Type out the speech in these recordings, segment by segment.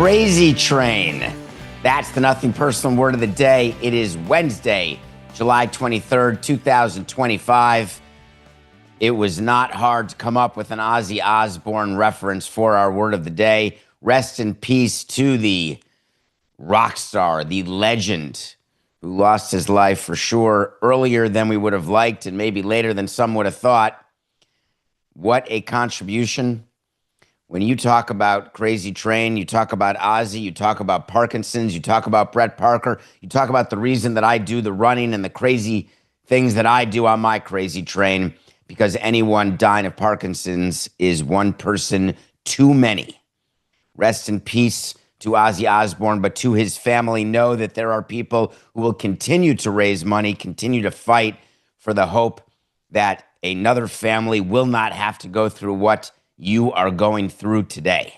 Crazy Train. That's the Nothing Personal word of the day. It is Wednesday, July 23rd, 2025. It was not hard to come up with an Ozzy Osbourne reference for our word of the day. Rest in peace to the rock star, the legend, who lost his life for sure earlier than we would have liked and maybe later than some would have thought. What a contribution. When you talk about Crazy Train, you talk about Ozzy, you talk about Parkinson's, you talk about Brett Parker, you talk about the reason that I do the running and the crazy things that I do on my Crazy Train, because anyone dying of Parkinson's is one person too many. Rest in peace to Ozzy Osbourne, but to his family, know that there are people who will continue to raise money, continue to fight for the hope that another family will not have to go through what you are going through today.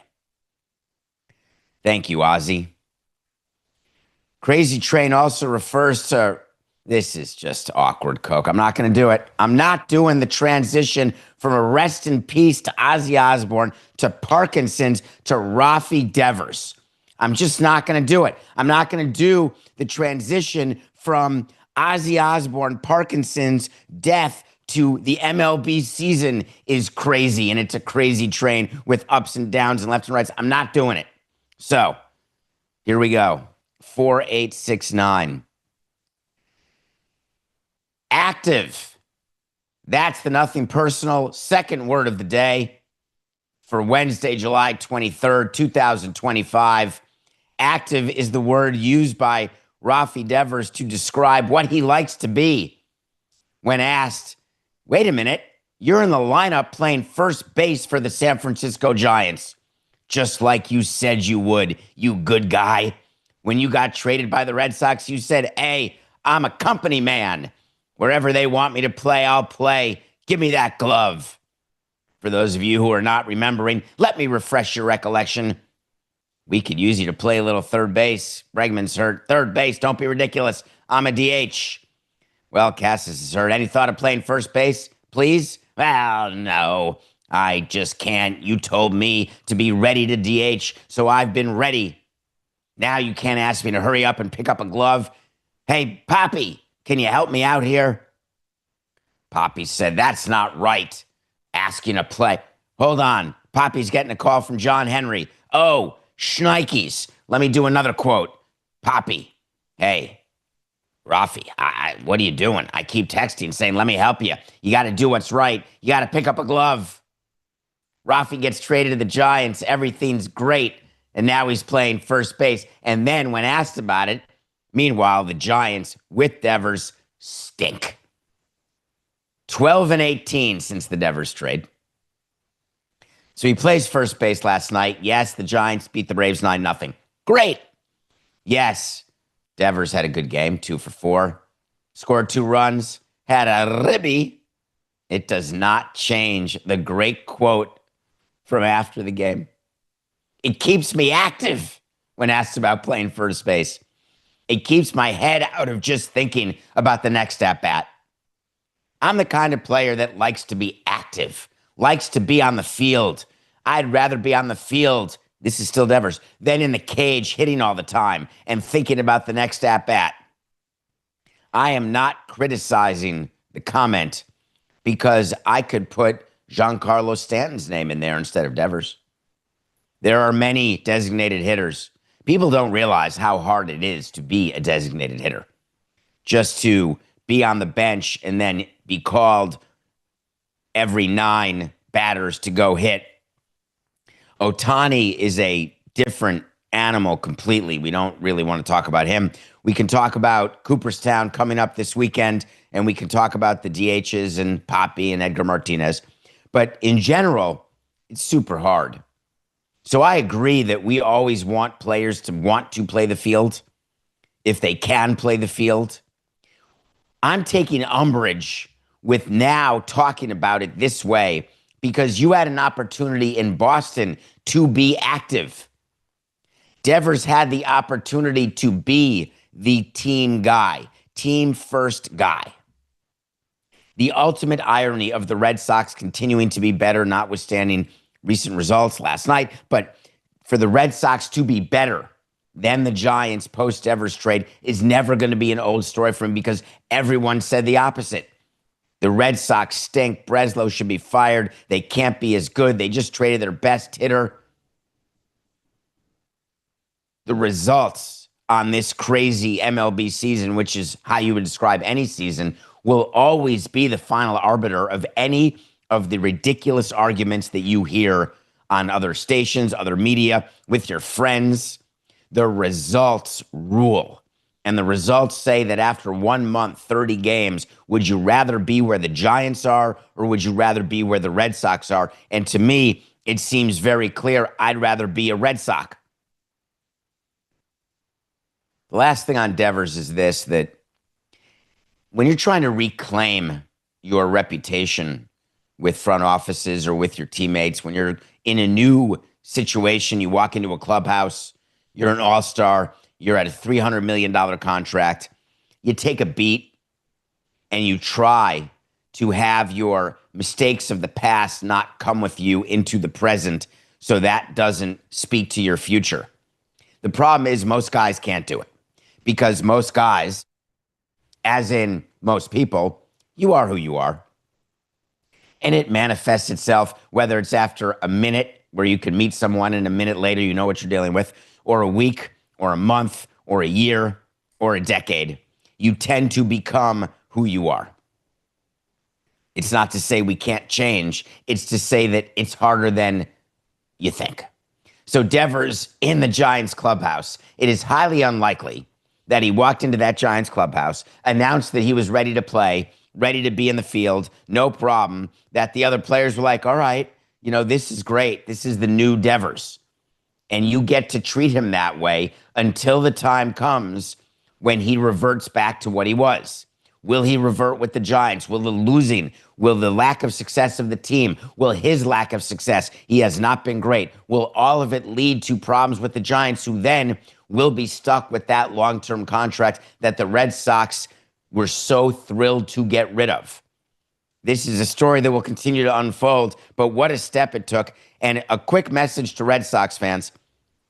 Thank you, Ozzy. Crazy Train also refers to, this is just awkward, Coke. I'm not going to do it. I'm not doing the transition from a rest in peace to Ozzy Osbourne to Parkinson's to Rafael Devers. I'm just not going to do it. I'm not going to do the transition from Ozzy Osbourne, Parkinson's, death to the MLB season is crazy, and it's a crazy train with ups and downs and left and rights. I'm not doing it. So here we go. 4869. Active. That's the Nothing Personal second word of the day for Wednesday, July 23rd, 2025. Active is the word used by Rafael Devers to describe what he likes to be. When asked, wait a minute, you're in the lineup playing first base for the San Francisco Giants, just like you said you would, you good guy. When you got traded by the Red Sox, you said, hey, I'm a company man. Wherever they want me to play, I'll play. Give me that glove. For those of you who are not remembering, let me refresh your recollection. We could use you to play a little third base. Bregman's hurt. Third base, don't be ridiculous. I'm a DH. Well, Cassis is hurt. Any thought of playing first base, please? Well, no, I just can't. You told me to be ready to DH, so I've been ready. Now you can't ask me to hurry up and pick up a glove. Hey, Poppy, can you help me out here? Poppy said, that's not right. Asking to play. Hold on. Poppy's getting a call from John Henry. Oh, shnikes. Let me do another quote. Poppy, hey, Rafi, what are you doing? I keep texting saying, let me help you. You got to do what's right. You got to pick up a glove. Rafi gets traded to the Giants. Everything's great. And now he's playing first base. And then when asked about it, meanwhile, the Giants with Devers stink. 12-18 since the Devers trade. So he plays first base last night. Yes, the Giants beat the Braves 9-0. Great. Yes, Devers had a good game, 2 for 4. Scored 2 runs, had a ribby. It does not change the great quote from after the game. It keeps me active when asked about playing first base. It keeps my head out of just thinking about the next at-bat. I'm the kind of player that likes to be active, likes to be on the field. I'd rather be on the field, this is still Devers, than in the cage hitting all the time and thinking about the next at-bat. I am not criticizing the comment because I could put Giancarlo Stanton's name in there instead of Devers. There are many designated hitters. People don't realize how hard it is to be a designated hitter. Just to be on the bench and then be called every 9 batters to go hit. Ohtani is a different animal completely. We don't really want to talk about him. We can talk about Cooperstown coming up this weekend, and we can talk about the DHs and Poppy and Edgar Martinez. But in general, it's super hard. So I agree that we always want players to want to play the field if they can play the field. I'm taking umbrage with now talking about it this way because you had an opportunity in Boston to be active. Devers had the opportunity to be the team guy, team first guy. The ultimate irony of the Red Sox continuing to be better, notwithstanding recent results last night, but for the Red Sox to be better than the Giants post-Devers trade is never going to be an old story for him because everyone said the opposite. The Red Sox stink. Breslow should be fired. They can't be as good. They just traded their best hitter. The results on this crazy MLB season, which is how you would describe any season, will always be the final arbiter of any of the ridiculous arguments that you hear on other stations, other media, with your friends. The results rule. And the results say that after 1 month, 30 games, would you rather be where the Giants are or would you rather be where the Red Sox are? And to me, it seems very clear I'd rather be a Red Sox. The last thing on Devers is this, that when you're trying to reclaim your reputation with front offices or with your teammates, when you're in a new situation, you walk into a clubhouse, you're an all-star, you're at a $300 million contract, you take a beat and you try to have your mistakes of the past not come with you into the present so that doesn't speak to your future. The problem is most guys can't do it because most guys, as in most people, you are who you are. And it manifests itself, whether it's after a minute where you can meet someone and a minute later you know what you're dealing with, or a week, or a month, or a year, or a decade. You tend to become who you are. It's not to say we can't change. It's to say that it's harder than you think. So Devers in the Giants clubhouse, it is highly unlikely that he walked into that Giants clubhouse, announced that he was ready to play, ready to be in the field, no problem, that the other players were like, all right, this is great. This is the new Devers. And you get to treat him that way until the time comes when he reverts back to what he was. Will he revert with the Giants? Will the losing, will the lack of success of the team, will his lack of success, he has not been great, will all of it lead to problems with the Giants who then will be stuck with that long-term contract that the Red Sox were so thrilled to get rid of? This is a story that will continue to unfold, but what a step it took. And a quick message to Red Sox fans,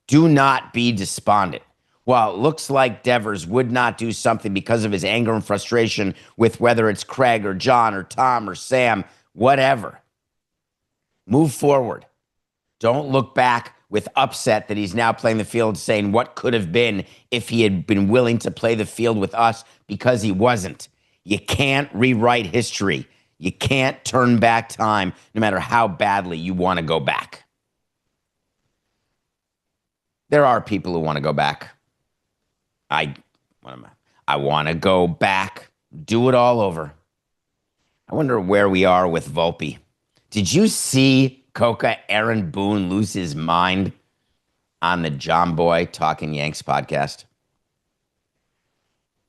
do not be despondent. While it looks like Devers would not do something because of his anger and frustration with whether it's Craig or John or Tom or Sam, whatever, move forward. Don't look back with upset that he's now playing the field saying what could have been if he had been willing to play the field with us, because he wasn't. You can't rewrite history. You can't turn back time no matter how badly you want to go back. There are people who want to go back. I want to go back, do it all over. I wonder where we are with Volpe. Did you see Coca Aaron Boone lose his mind on the Jomboy Talking Yanks podcast?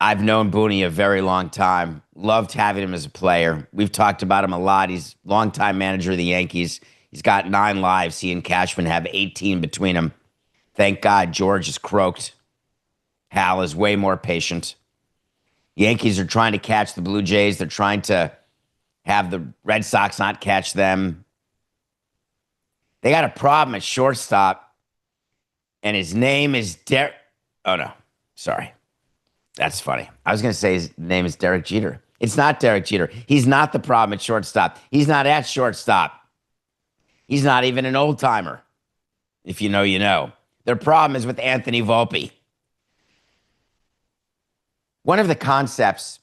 I've known Booney a very long time. Loved having him as a player. We've talked about him a lot. He's longtime manager of the Yankees. He's got 9 lives. He and Cashman have 18 between them. Thank God George is croaked. Hal is way more patient. Yankees are trying to catch the Blue Jays. They're trying to have the Red Sox not catch them. They got a problem at shortstop, and his name is Derek. Oh, no. Sorry. That's funny. I was going to say his name is Derek Jeter. It's not Derek Jeter. He's not the problem at shortstop. He's not at shortstop. He's not even an old-timer. If you know, you know. Their problem is with Anthony Volpe. One of the concepts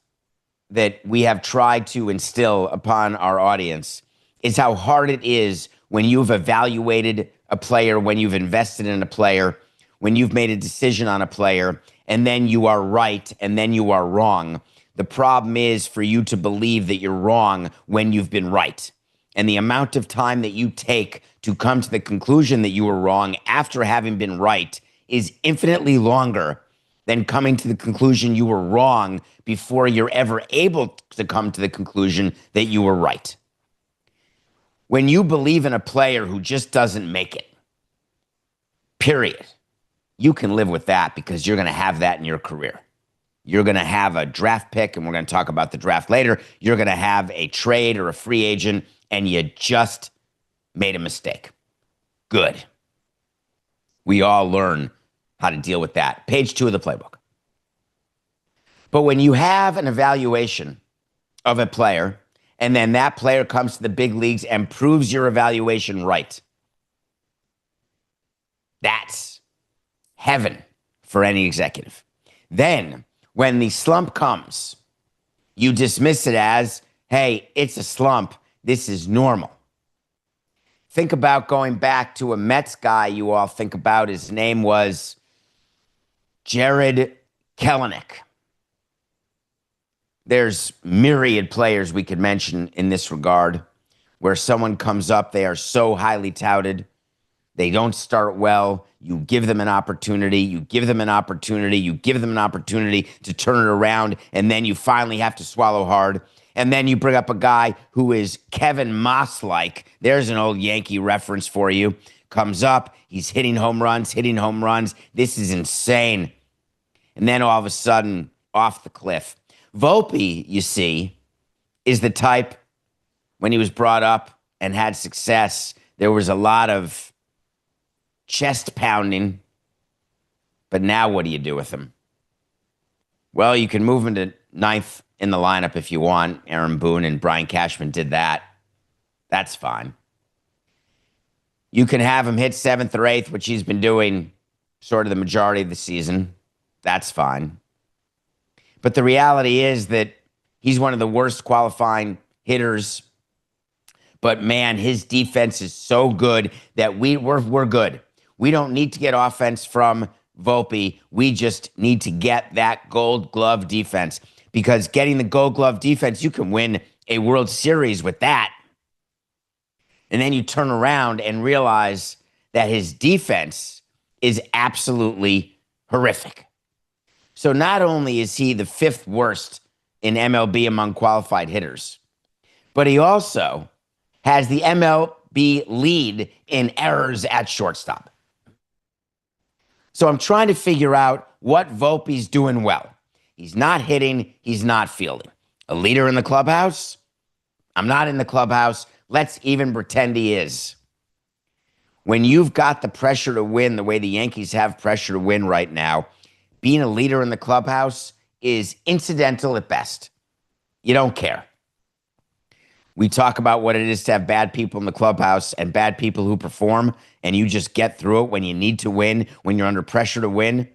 that we have tried to instill upon our audience is how hard it is when you've evaluated a player, when you've invested in a player, when you've made a decision on a player, and then you are right and then you are wrong. The problem is for you to believe that you're wrong when you've been right. And the amount of time that you take to come to the conclusion that you were wrong after having been right is infinitely longer than coming to the conclusion you were wrong before you're ever able to come to the conclusion that you were right. When you believe in a player who just doesn't make it, period, you can live with that because you're going to have that in your career. You're going to have a draft pick, and we're going to talk about the draft later. You're going to have a trade or a free agent, and you just made a mistake. Good. We all learn how to deal with that. Page 2 of the playbook. But when you have an evaluation of a player, and then that player comes to the big leagues and proves your evaluation right, that's heaven for any executive. Then, when the slump comes, you dismiss it as, hey, it's a slump. This is normal. Think about going back to a Mets guy you all think about. His name was Jared Kelenic. There's myriad players we could mention in this regard where someone comes up, they are so highly touted, they don't start well, you give them an opportunity, you give them an opportunity, you give them an opportunity to turn it around, and then you finally have to swallow hard. And then you bring up a guy who is Kevin Moss-like. There's an old Yankee reference for you. Comes up, he's hitting home runs. This is insane. And then all of a sudden, off the cliff. Volpe, you see, is the type, when he was brought up and had success, there was a lot of chest pounding. But now what do you do with him? Well, you can move him to ninth in the lineup if you want. Aaron Boone and Brian Cashman did that. That's fine. You can have him hit seventh or eighth, which he's been doing sort of the majority of the season. That's fine. But the reality is that he's one of the worst qualifying hitters. But man, his defense is so good that we're good. We don't need to get offense from Volpe. We just need to get that Gold Glove defense. Because getting the Gold Glove defense, you can win a World Series with that. And then you turn around and realize that his defense is absolutely horrific. So not only is he the fifth worst in MLB among qualified hitters, but he also has the MLB lead in errors at shortstop. So I'm trying to figure out what Volpe's doing well. He's not hitting. He's not fielding. A leader in the clubhouse? I'm not in the clubhouse. Let's even pretend he is. When you've got the pressure to win the way the Yankees have pressure to win right now, being a leader in the clubhouse is incidental at best. You don't care. We talk about what it is to have bad people in the clubhouse and bad people who perform, and you just get through it when you need to win, when you're under pressure to win.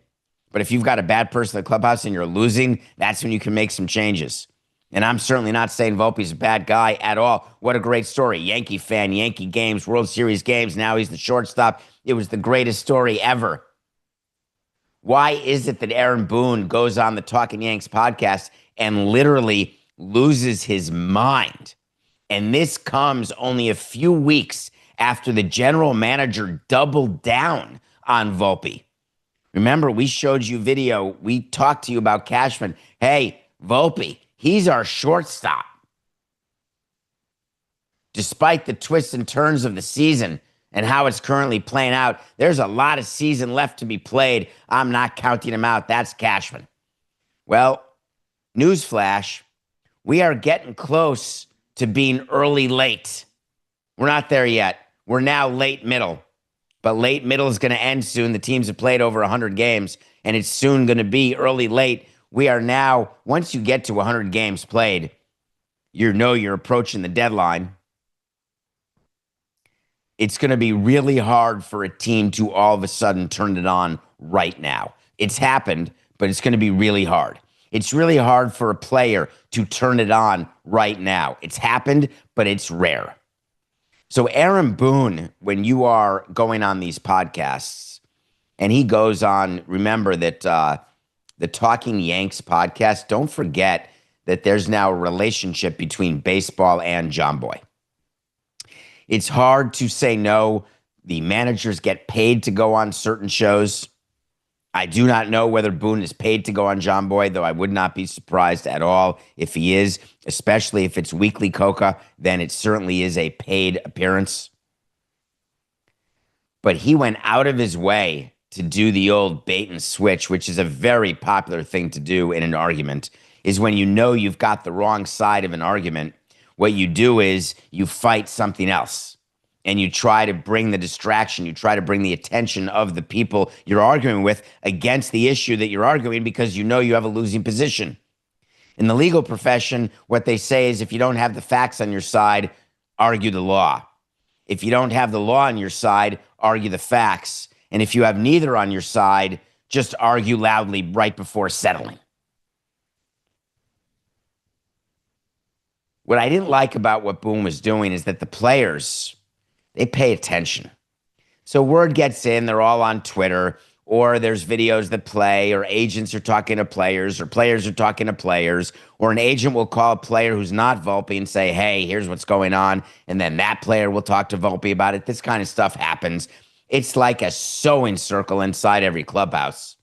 But if you've got a bad person in the clubhouse and you're losing, that's when you can make some changes. And I'm certainly not saying Volpe's a bad guy at all. What a great story. Yankee fan, Yankee games, World Series games. Now he's the shortstop. It was the greatest story ever. Why is it that Aaron Boone goes on the Talking Yanks podcast and literally loses his mind? And this comes only a few weeks after the general manager doubled down on Volpe. Remember, we showed you video. We talked to you about Cashman. Hey, Volpe, he's our shortstop. Despite the twists and turns of the season and how it's currently playing out, there's a lot of season left to be played. I'm not counting him out. That's Cashman. Well, newsflash, we are getting close to being early late. We're not there yet. We're now late middle. But late middle is going to end soon. The teams have played over 100 games, and it's soon going to be early late. We are now, once you get to 100 games played, you know you're approaching the deadline. It's going to be really hard for a team to all of a sudden turn it on right now. It's happened, but it's going to be really hard. It's really hard for a player to turn it on right now. It's happened, but it's rare. So Aaron Boone, when you are going on these podcasts, and he goes on, remember that the Talking Yanks podcast, don't forget that there's now a relationship between baseball and Jomboy. It's hard to say no. The managers get paid to go on certain shows. I do not know whether Boone is paid to go on Jomboy, though I would not be surprised at all if he is, especially if it's weekly Coca, then it certainly is a paid appearance. But he went out of his way to do the old bait and switch, which is a very popular thing to do in an argument, is when you know you've got the wrong side of an argument, what you do is you fight something else and you try to bring the distraction, you try to bring the attention of the people you're arguing with against the issue that you're arguing because you know you have a losing position. In the legal profession, what they say is if you don't have the facts on your side, argue the law. If you don't have the law on your side, argue the facts. And if you have neither on your side, just argue loudly right before settling. What I didn't like about what Boone was doing is that the players, they pay attention. So word gets in, they're all on Twitter, or there's videos that play, or agents are talking to players, or players are talking to players, or an agent will call a player who's not Volpe and say, hey, here's what's going on, and then that player will talk to Volpe about it. This kind of stuff happens. It's like a sewing circle inside every clubhouse.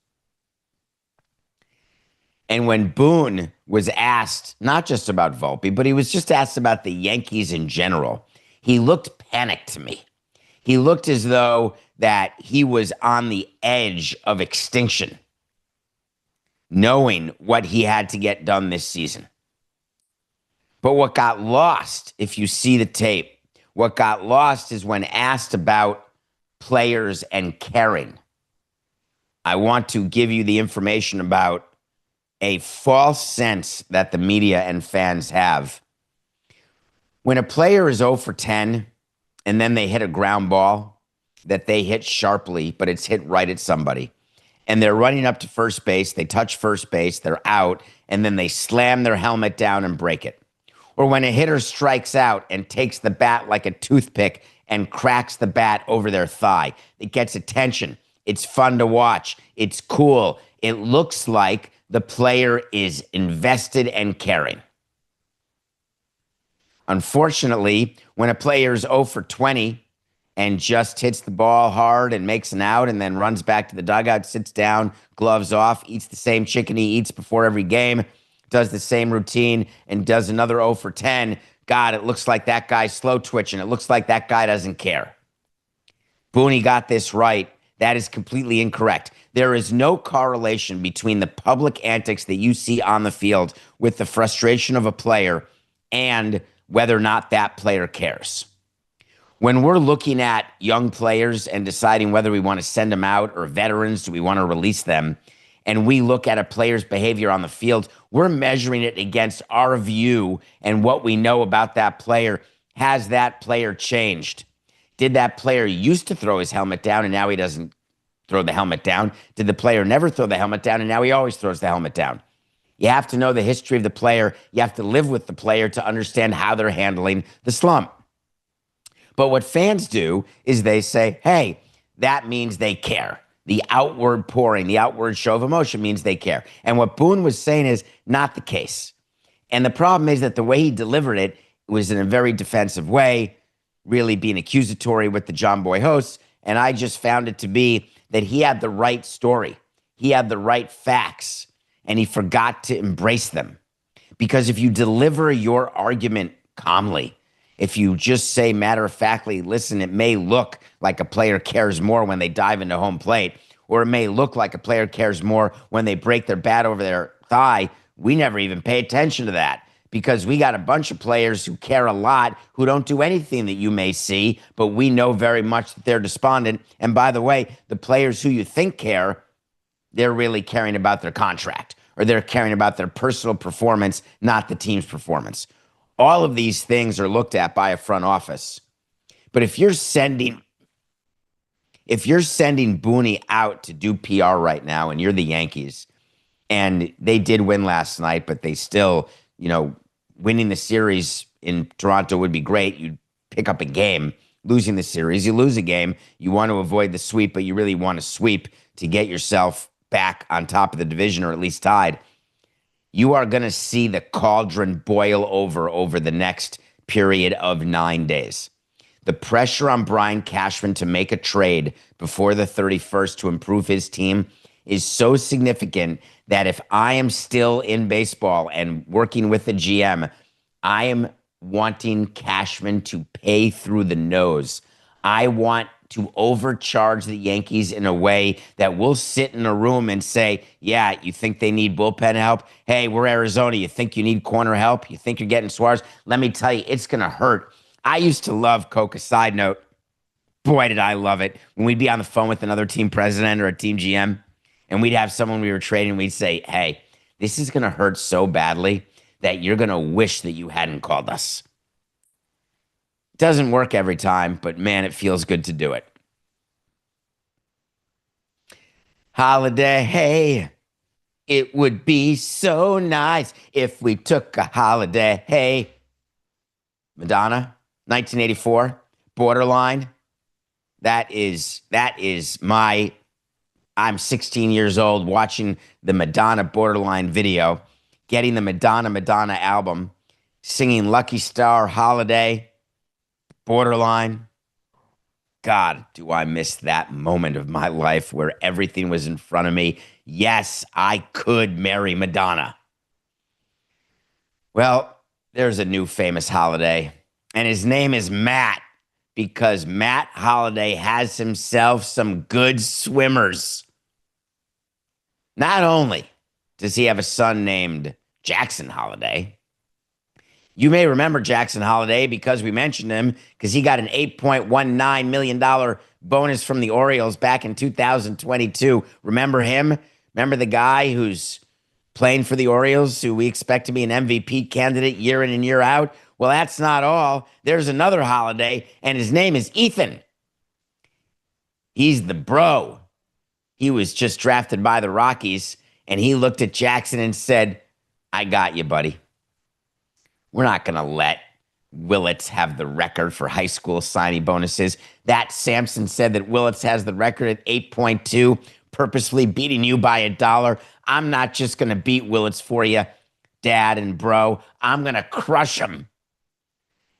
And when Boone was asked, not just about Volpe, but he was just asked about the Yankees in general, he looked panicked to me. He looked as though that he was on the edge of extinction, knowing what he had to get done this season. But what got lost, if you see the tape, what got lost is when asked about players and caring. I want to give you the information about a false sense that the media and fans have. When a player is 0 for 10 and then they hit a ground ball that they hit sharply, but it's hit right at somebody, and they're running up to first base, they touch first base, they're out, and then they slam their helmet down and break it. Or when a hitter strikes out and takes the bat like a toothpick and cracks the bat over their thigh, it gets attention. It's fun to watch. It's cool. It looks like the player is invested and caring. Unfortunately, when a player is 0 for 20 and just hits the ball hard and makes an out and then runs back to the dugout, sits down, gloves off, eats the same chicken he eats before every game, does the same routine, and does another 0 for 10, God, it looks like that guy's slow twitching. It looks like that guy doesn't care. Booney got this right. That is completely incorrect. There is no correlation between the public antics that you see on the field with the frustration of a player and whether or not that player cares. When we're looking at young players and deciding whether we want to send them out or veterans, do we want to release them, and we look at a player's behavior on the field, we're measuring it against our view and what we know about that player. Has that player changed? Did that player used to throw his helmet down and now he doesn't throw the helmet down? Did the player never throw the helmet down and now he always throws the helmet down? You have to know the history of the player. You have to live with the player to understand how they're handling the slump. But what fans do is they say, hey, that means they care. The outward pouring, the outward show of emotion means they care. And what Boone was saying is not the case. And the problem is that the way he delivered it was in a very defensive way, really being accusatory with the Jomboy hosts. And I just found it to be that he had the right story. He had the right facts, and he forgot to embrace them. Because if you deliver your argument calmly, if you just say matter-of-factly, listen, it may look like a player cares more when they dive into home plate, or it may look like a player cares more when they break their bat over their thigh. We never even pay attention to that because we got a bunch of players who care a lot who don't do anything that you may see, but we know very much that they're despondent. And by the way, the players who you think care, they're really caring about their contract or they're caring about their personal performance, not the team's performance. All of these things are looked at by a front office. But if you're sending Booney out to do PR right now and you're the Yankees, and they did win last night, but they still, winning the series in Toronto would be great. You'd pick up a game. Losing the series, you lose a game. You want to avoid the sweep, but you really want to sweep to get yourself back on top of the division or at least tied. You are going to see the cauldron boil over the next period of 9 days. The pressure on Brian Cashman to make a trade before the 31st to improve his team is so significant that if I am still in baseball and working with the GM, I am wanting Cashman to pay through the nose. I want to overcharge the Yankees in a way that we'll sit in a room and say, yeah, you think they need bullpen help? Hey, we're Arizona. You think you need corner help? You think you're getting Suarez? Let me tell you, it's going to hurt. I used to love Coca. Side note, Boy, did I love it when we'd be on the phone with another team president or a team GM, and we'd have someone we were trading. We'd say, "Hey, this is going to hurt so badly that you're going to wish that you hadn't called us." Doesn't work every time, but man, it feels good to do it. Holiday, hey, it would be so nice if we took a holiday. Hey, Madonna, 1984, Borderline. That is my. I'm 16 years old watching the Madonna Borderline video, getting the Madonna album, singing Lucky Star, Holiday, Borderline. God, do I miss that moment of my life where everything was in front of me. Yes, I could marry Madonna. Well, there's a new famous Holiday, and his name is Matt, because Matt Holliday has himself some good swimmers. Not only does he have a son named Jackson Holliday, you may remember Jackson Holliday because we mentioned him because he got an $8.19 million bonus from the Orioles back in 2022. Remember him? Remember the guy who's playing for the Orioles, who we expect to be an MVP candidate year in and year out? Well, that's not all. There's another Holliday, and his name is Ethan. He's the bro. He was just drafted by the Rockies, and he looked at Jackson and said, "I got you, buddy. We're not going to let Willits have the record for high school signing bonuses." That Samson said that Willits has the record at 8.2, purposefully beating you by $1. I'm not just going to beat Willits for you, Dad and bro. I'm going to crush him.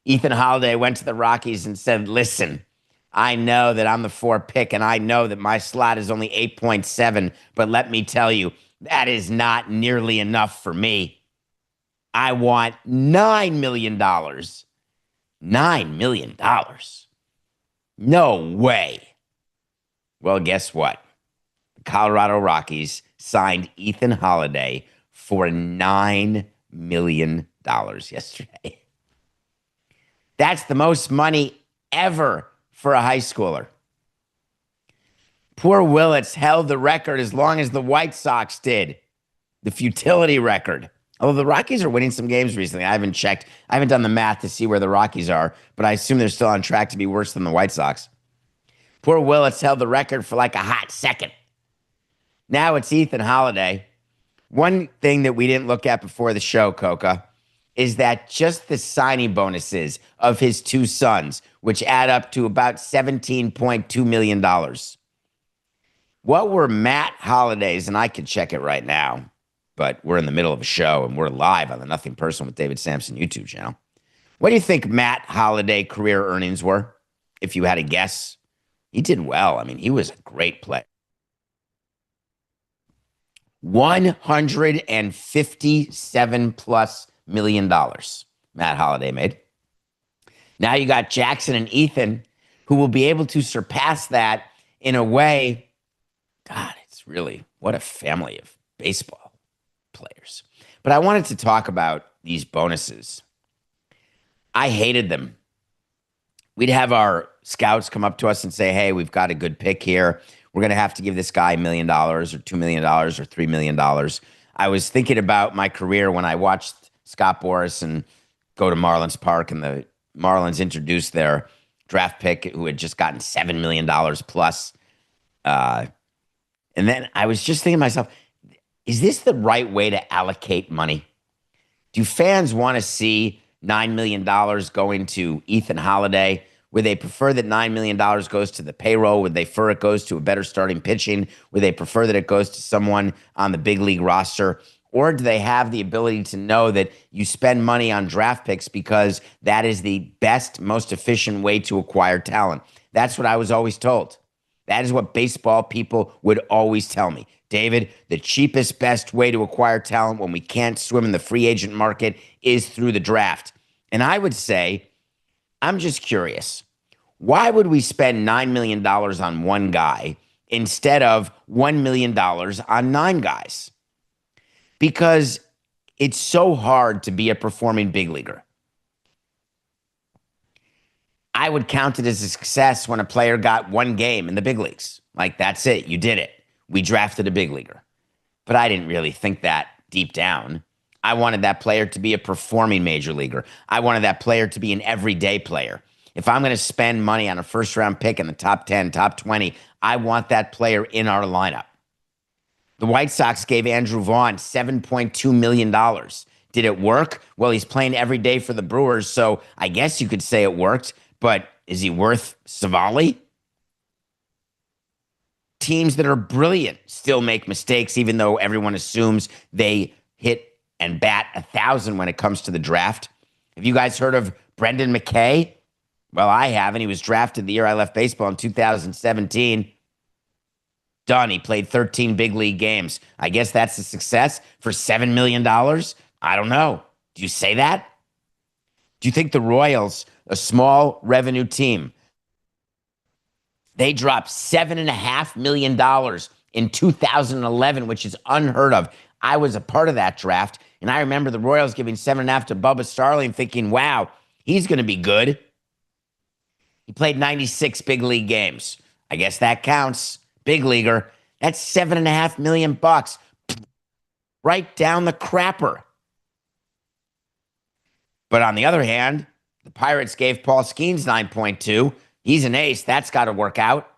Ethan Holliday went to the Rockies and said, "Listen, I know that I'm the 4 pick, and I know that my slot is only 8.7, but let me tell you, that is not nearly enough for me. I want $9 million. $9 million. No way." Well, guess what? The Colorado Rockies signed Ethan Holliday for $9 million yesterday. That's the most money ever for a high schooler. Poor Willits held the record as long as the White Sox did, the futility record. Although the Rockies are winning some games recently. I haven't checked. I haven't done the math to see where the Rockies are, but I assume they're still on track to be worse than the White Sox. Poor Willits held the record for like a hot second. Now it's Ethan Holliday. One thing that we didn't look at before the show, Coca, is that just the signing bonuses of his 2 sons, which add up to about $17.2 million. What were Matt Holliday's, and I can check it right now, but we're in the middle of a show and we're live on the Nothing Personal with David Samson YouTube channel. What do you think Matt Holliday career earnings were, if you had a guess? He did well. I mean, he was a great player. $157+ million Matt Holliday made. Now you got Jackson and Ethan, who will be able to surpass that in a way. God, it's really, what a family of baseball players. But I wanted to talk about these bonuses. I hated them. We'd have our scouts come up to us and say, "Hey, we've got a good pick here. We're going to have to give this guy $1 million or $2 million or $3 million. I was thinking about my career when I watched Scott Boras and go to Marlins Park, and the Marlins introduced their draft pick who had just gotten $7 million plus. And then I was just thinking to myself, is this the right way to allocate money? Do fans want to see $9 million going to Ethan Holliday? Would they prefer that $9 million goes to the payroll? Would they prefer it goes to a better starting pitching? Would they prefer that it goes to someone on the big league roster? Or do they have the ability to know that you spend money on draft picks because that is the best, most efficient way to acquire talent? That's what I was always told. That is what baseball people would always tell me. David, the cheapest, best way to acquire talent when we can't swim in the free agent market is through the draft. And I would say, I'm just curious. Why would we spend $9 million on one guy instead of $1 million on 9 guys? Because it's so hard to be a performing big leaguer. I would count it as a success when a player got one game in the big leagues. Like, that's it. You did it. We drafted a big leaguer. But I didn't really think that deep down. I wanted that player to be a performing major leaguer. I wanted that player to be an everyday player. If I'm going to spend money on a first round pick in the top 10, top 20, I want that player in our lineup. The White Sox gave Andrew Vaughn $7.2 million. Did it work? Well, he's playing every day for the Brewers, so I guess you could say it worked, but is he worth Savali? Teams that are brilliant still make mistakes, even though everyone assumes they hit and bat 1,000 when it comes to the draft. Have you guys heard of Brendan McKay? Well, I haven't. He was drafted the year I left baseball in 2017. Done. He played 13 big league games. I guess that's a success for $7 million. I don't know. Do you say that? Do you think the Royals, a small revenue team, they dropped $7.5 million in 2011, which is unheard of. I was a part of that draft, and I remember the Royals giving 7.5 to Bubba Starling, thinking, wow, he's going to be good. He played 96 big league games. I guess that counts. Big leaguer. That's $7.5 million bucks. Right down the crapper. But on the other hand, the Pirates gave Paul Skeens 9.2. He's an ace. That's got to work out.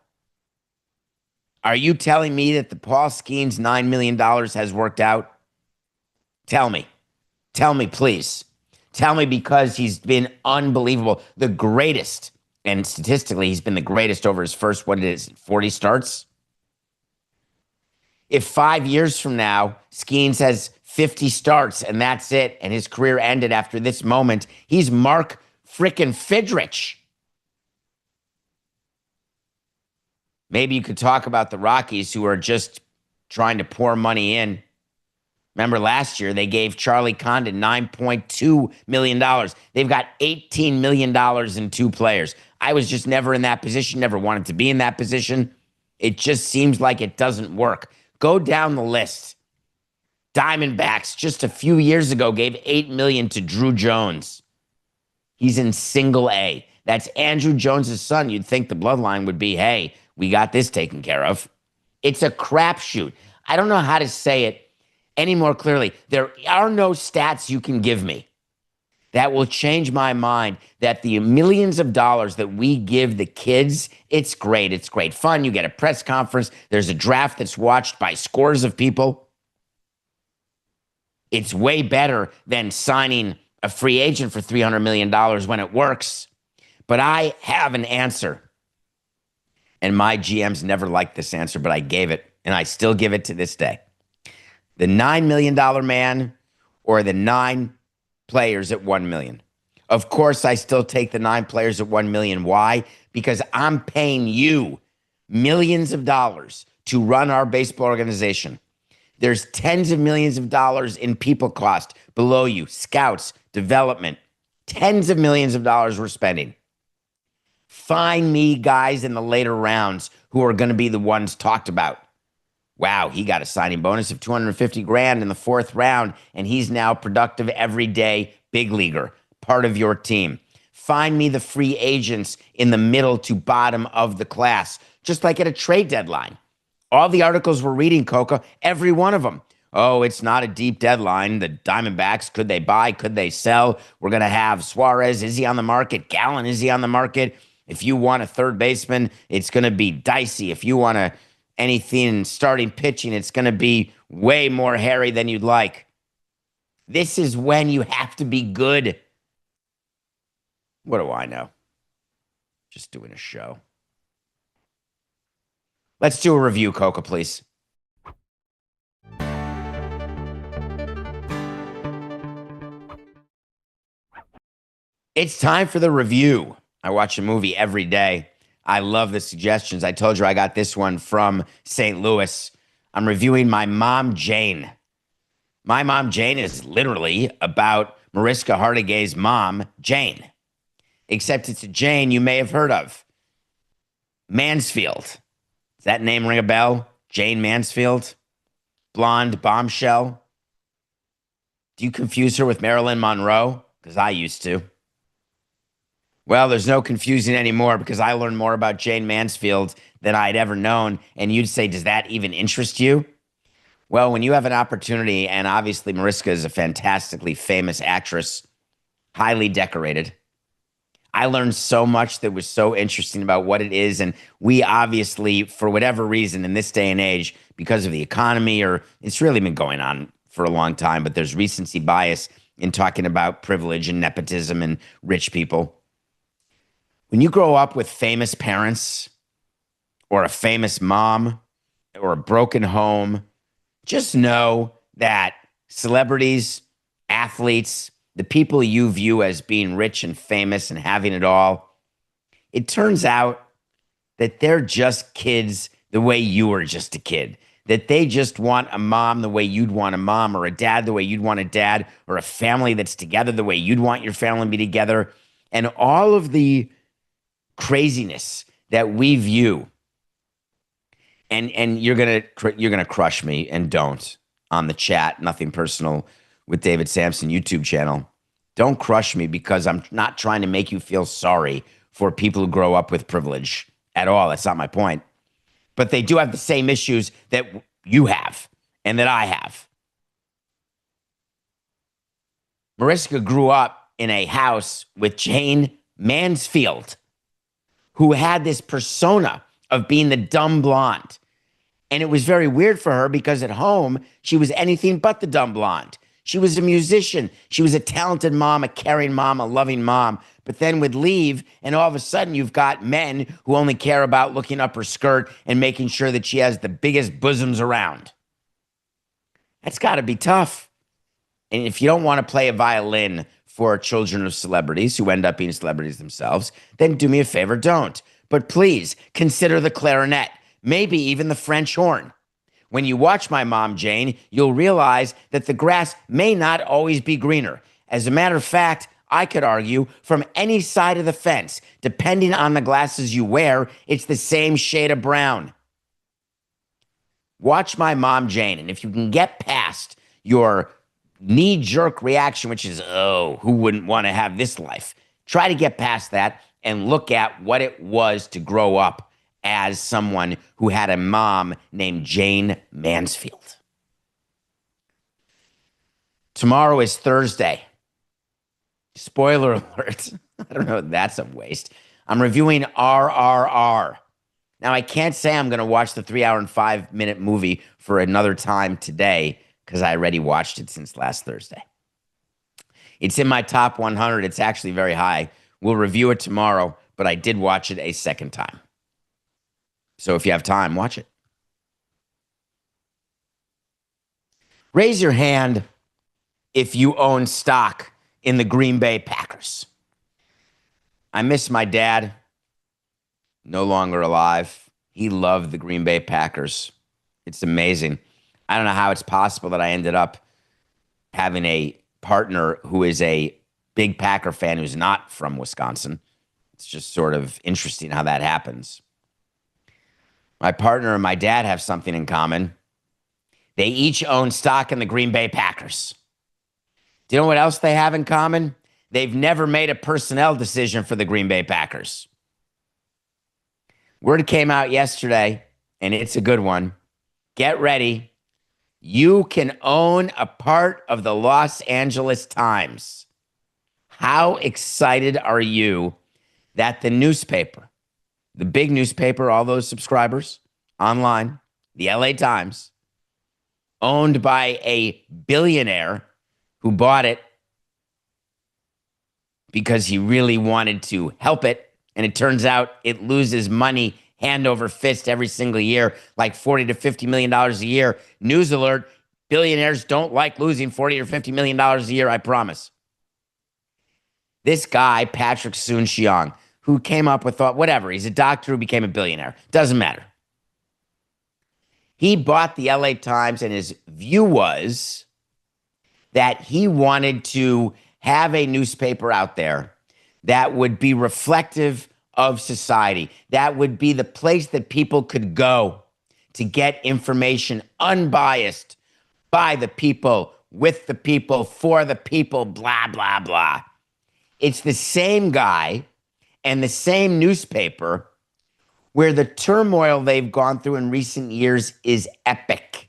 Are you telling me that the Paul Skeens $9 million has worked out? Tell me. Tell me, please. Tell me, because he's been unbelievable. The greatest. And statistically, he's been the greatest over his first, 40 starts? If 5 years from now, Skeens has 50 starts and that's it, and his career ended after this moment, he's Mark frickin' Fidrich. Maybe you could talk about the Rockies, who are just trying to pour money in. Remember last year, they gave Charlie Condon $9.2 million. They've got $18 million in two players. I was just never in that position, never wanted to be in that position. It just seems like it doesn't work. Go down the list. Diamondbacks just a few years ago gave $8 million to Drew Jones. He's in single A. That's Andrew Jones's son. You'd think the bloodline would be, hey, we got this taken care of. It's a crapshoot. I don't know how to say it any more clearly. There are no stats you can give me that will change my mind that the millions of dollars that we give the kids, it's great. It's great fun. You get a press conference. There's a draft that's watched by scores of people. It's way better than signing a free agent for $300 million when it works. But I have an answer. And my GMs never liked this answer, but I gave it, and I still give it to this day. The $9 million man or the 9 players at $1 million. Of course, I still take the 9 players at $1 million. Why? Because I'm paying you millions of dollars to run our baseball organization. There's tens of millions of dollars in people cost below you, scouts, development, tens of millions of dollars we're spending. Find me guys in the later rounds who are going to be the ones talked about. Wow, he got a signing bonus of $250,000 in the 4th round, and he's now productive everyday big leaguer, part of your team. Find me the free agents in the middle to bottom of the class, just like at a trade deadline. All the articles we're reading, Coca, every one of them. Oh, it's not a deep deadline. The Diamondbacks, could they buy? Could they sell? We're going to have Suarez. Is he on the market? Gallen, is he on the market? If you want a third baseman, it's going to be dicey. If you want anything starting pitching, it's going to be way more hairy than you'd like. This is when you have to be good. What do I know? Just doing a show. Let's do a review, Coca, please. It's time for the review. I watch a movie every day. I love the suggestions. I told you I got this one from St. Louis. I'm reviewing My Mom Jayne. My Mom Jayne is literally about Mariska Hargitay's mom, Jane. Except it's a Jane you may have heard of. Mansfield. Does that name ring a bell? Jane Mansfield? Blonde bombshell? Do you confuse her with Marilyn Monroe? Because I used to. Well, there's no confusing anymore because I learned more about Jayne Mansfield than I'd ever known. And you'd say, does that even interest you? Well, when you have an opportunity, and obviously Mariska is a fantastically famous actress, highly decorated. I learned so much that was so interesting about what it is. And we obviously, for whatever reason, in this day and age, because of the economy, or it's really been going on for a long time, but there's recency bias in talking about privilege and nepotism and rich people. When you grow up with famous parents or a famous mom or a broken home, just know that celebrities, athletes, the people you view as being rich and famous and having it all, it turns out that they're just kids the way you were just a kid. That they just want a mom the way you'd want a mom, or a dad the way you'd want a dad, or a family that's together the way you'd want your family to be together. And all of the craziness that we view, and you're gonna crush me, and don't, on the chat, Nothing Personal with David Samson YouTube channel. Don't crush me, because I'm not trying to make you feel sorry for people who grow up with privilege at all. That's not my point. But they do have the same issues that you have and that I have. Mariska grew up in a house with Jayne Mansfield, who had this persona of being the dumb blonde. And it was very weird for her because at home, she was anything but the dumb blonde. She was a musician. She was a talented mom, a caring mom, a loving mom, but then would leave, and all of a sudden you've got men who only care about looking up her skirt and making sure that she has the biggest bosoms around. That's got to be tough. And if you don't want to play a violin for children of celebrities who end up being celebrities themselves, then do me a favor, don't. But please consider the clarinet, maybe even the French horn. When you watch my Mom Jayne, you'll realize that the grass may not always be greener. As a matter of fact, I could argue from any side of the fence, depending on the glasses you wear, it's the same shade of brown. Watch my Mom Jayne, and if you can get past your knee-jerk reaction, which is, oh, who wouldn't want to have this life? Try to get past that and look at what it was to grow up as someone who had a mom named Jayne Mansfield. Tomorrow is Thursday. Spoiler alert. I don't know, that's a waste. I'm reviewing RRR. Now, I can't say I'm going to watch the 3-hour and 5-minute movie for another time today because I already watched it since last Thursday. It's in my top 100. It's actually very high. We'll review it tomorrow, but I did watch it a second time. So if you have time, watch it. Raise your hand if you own stock in the Green Bay Packers. I miss my dad, no longer alive. He loved the Green Bay Packers. It's amazing. I don't know how it's possible that I ended up having a partner who is a big Packer fan who's not from Wisconsin. It's just sort of interesting how that happens. My partner and my dad have something in common. They each own stock in the Green Bay Packers. Do you know what else they have in common? They've never made a personnel decision for the Green Bay Packers. Word came out yesterday, and it's a good one. Get ready. You can own a part of the Los Angeles Times. How excited are you that the newspaper, the big newspaper, all those subscribers online, the LA Times, owned by a billionaire who bought it because he really wanted to help it, and it turns out it loses money hand over fist every single year, like $40 to $50 million a year. News alert, billionaires don't like losing $40 or $50 million a year, I promise. This guy, Patrick Soon-Shiong, who came up with thought, whatever, he's a doctor who became a billionaire. Doesn't matter. He bought the LA Times, and his view was that he wanted to have a newspaper out there that would be reflective of society, that would be the place that people could go to get information unbiased by the people, with the people, for the people, blah, blah, blah. It's the same guy and the same newspaper where the turmoil they've gone through in recent years is epic.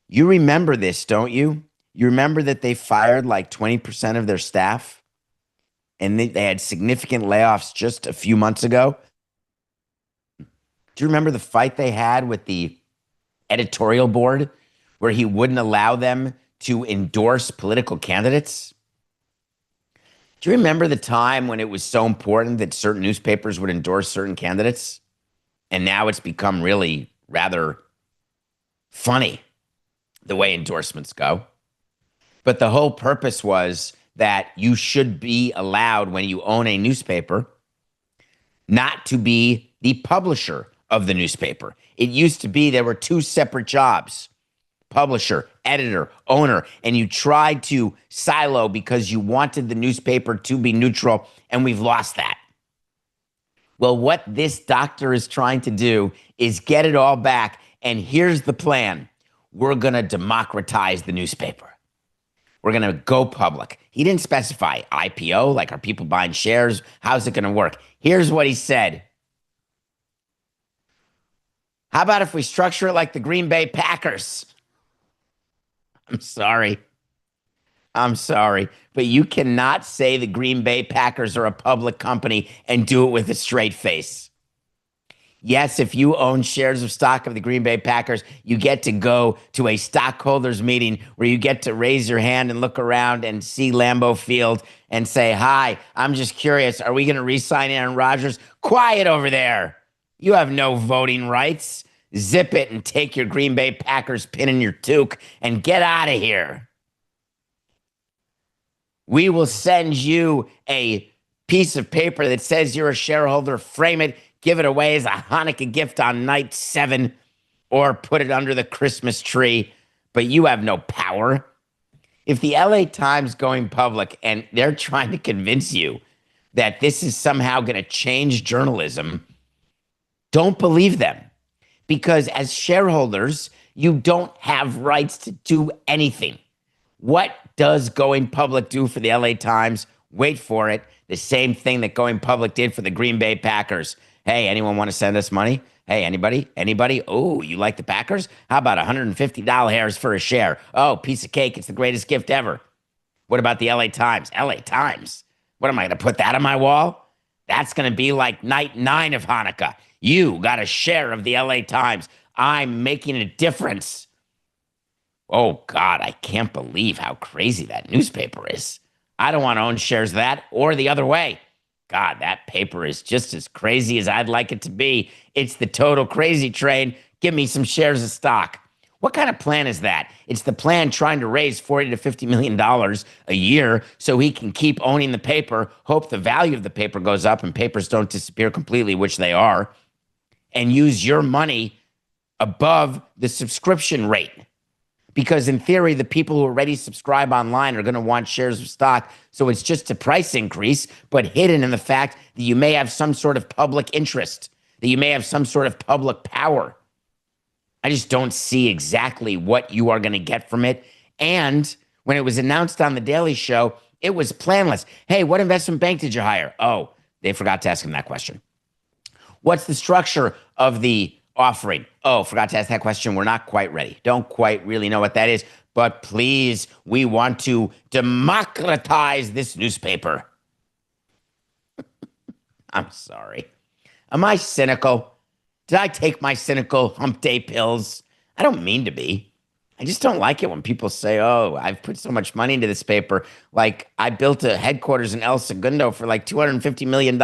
You remember this, don't you? You remember that they fired like 20% of their staff and they had significant layoffs just a few months ago? Do you remember the fight they had with the editorial board where he wouldn't allow them to endorse political candidates? Do you remember the time when it was so important that certain newspapers would endorse certain candidates? And now it's become really rather funny the way endorsements go. But the whole purpose was that you should be allowed, when you own a newspaper, not to be the publisher of the newspaper. It used to be there were two separate jobs: publisher, editor, owner, and you tried to silo because you wanted the newspaper to be neutral, and we've lost that. Well, what this doctor is trying to do is get it all back, and here's the plan. We're going to democratize the newspaper. We're going to go public. He didn't specify IPO, like are people buying shares? How's it going to work? Here's what he said. How about if we structure it like the Green Bay Packers? I'm sorry, but you cannot say the Green Bay Packers are a public company and do it with a straight face. Yes, if you own shares of stock of the Green Bay Packers, you get to go to a stockholders meeting where you get to raise your hand and look around and see Lambeau Field and say, hi, I'm just curious, are we going to re-sign Aaron Rodgers? Quiet over there. You have no voting rights. Zip it and take your Green Bay Packers pin in your toque and get out of here. We will send you a piece of paper that says you're a shareholder, frame it, give it away as a Hanukkah gift on night 7, or put it under the Christmas tree, but you have no power. If the LA Times going public and they're trying to convince you that this is somehow going to change journalism, don't believe them. Because as shareholders, you don't have rights to do anything. What does going public do for the LA Times? Wait for it. The same thing that going public did for the Green Bay Packers. Hey, anyone want to send us money? Hey, anybody? Anybody? Oh, you like the Packers? How about $150 for a share? Oh, piece of cake. It's the greatest gift ever. What about the LA Times? LA Times. What am I going to put that on my wall? That's going to be like night 9 of Hanukkah. You got a share of the LA Times. I'm making a difference. Oh, God, I can't believe how crazy that newspaper is. I don't want to own shares of that or the other way. God, that paper is just as crazy as I'd like it to be. It's the total crazy train. Give me some shares of stock. What kind of plan is that? It's the plan trying to raise $40 to $50 million a year so he can keep owning the paper, hope the value of the paper goes up and papers don't disappear completely, which they are, and use your money above the subscription rate. Because in theory, the people who already subscribe online are going to want shares of stock. So it's just a price increase, but hidden in the fact that you may have some sort of public interest, that you may have some sort of public power. I just don't see exactly what you are going to get from it. And when it was announced on The Daily Show, it was planless. Hey, what investment bank did you hire? Oh, they forgot to ask him that question. What's the structure of the offering? Oh, forgot to ask that question. We're not quite ready. Don't quite really know what that is. But please, we want to democratize this newspaper. I'm sorry. Am I cynical? Did I take my cynical hump day pills? I don't mean to be. I just don't like it when people say, oh, I've put so much money into this paper. Like I built a headquarters in El Segundo for like $250 million.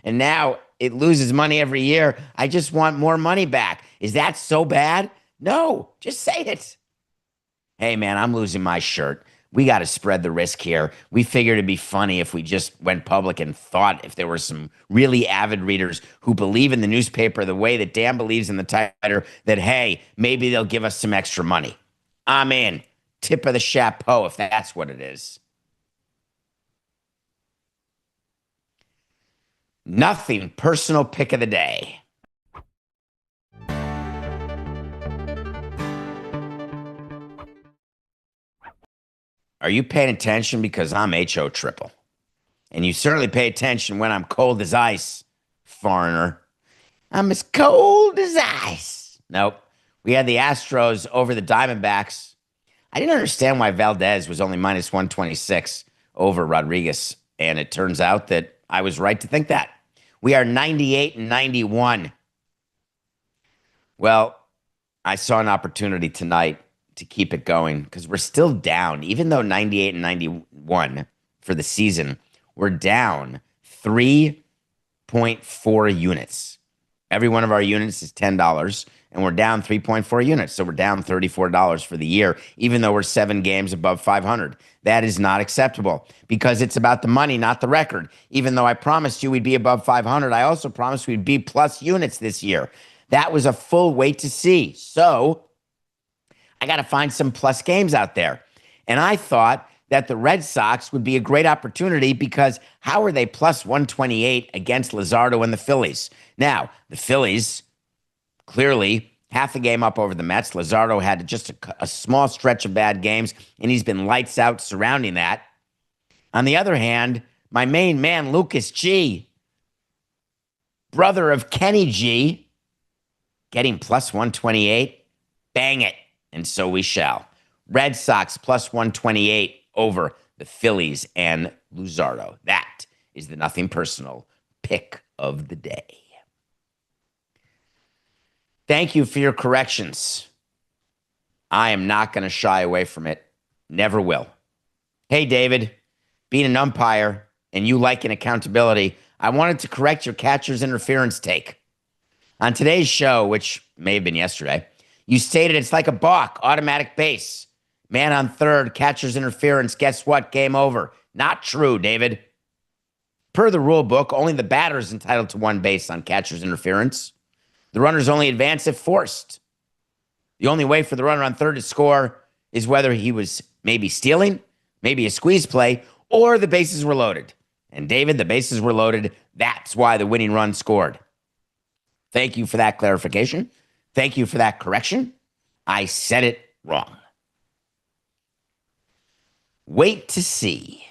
And now it loses money every year. I just want more money back. Is that so bad? No, just say it. Hey, man, I'm losing my shirt. We got to spread the risk here. We figured it'd be funny if we just went public and thought if there were some really avid readers who believe in the newspaper the way that Dan believes in the Tiger, that, hey, maybe they'll give us some extra money. I'm in. Tip of the chapeau if that's what it is. Nothing personal pick of the day. Are you paying attention? Because I'm HO triple. And you certainly pay attention when I'm cold as ice, foreigner. I'm as cold as ice. Nope. We had the Astros over the Diamondbacks. I didn't understand why Valdez was only minus 126 over Rodriguez. And it turns out that I was right to think that. We are 98 and 91. Well, I saw an opportunity tonight to keep it going because we're still down. Even though 98 and 91 for the season, we're down 3.4 units. Every one of our units is $10, and we're down 3.4 units. So we're down $34 for the year, even though we're 7 games above 500. That is not acceptable because it's about the money, not the record. Even though I promised you we'd be above 500, I also promised we'd be plus units this year. That was a full wait to see. So I got to find some plus games out there. And I thought that the Red Sox would be a great opportunity because how are they plus 128 against Luzardo and the Phillies? Now, the Phillies clearly half a game up over the Mets. Luzardo had just a small stretch of bad games, and he's been lights out surrounding that. On the other hand, my main man, Lucas G., brother of Kenny G., getting plus 128, bang it, and so we shall. Red Sox plus 128 over the Phillies and Luzardo. That is the Nothing Personal pick of the day. Thank you for your corrections. I am not going to shy away from it. Never will. Hey, David, being an umpire and you liking accountability, I wanted to correct your catcher's interference take. On today's show, which may have been yesterday, you stated it's like a balk, automatic base. Man on third, catcher's interference, guess what? Game over. Not true, David. Per the rule book, only the batter is entitled to one base on catcher's interference. The runners only advance if forced. The only way for the runner on third to score is whether he was maybe stealing, maybe a squeeze play, or the bases were loaded. And David, the bases were loaded. That's why the winning run scored. Thank you for that clarification. Thank you for that correction. I said it wrong. Wait to see.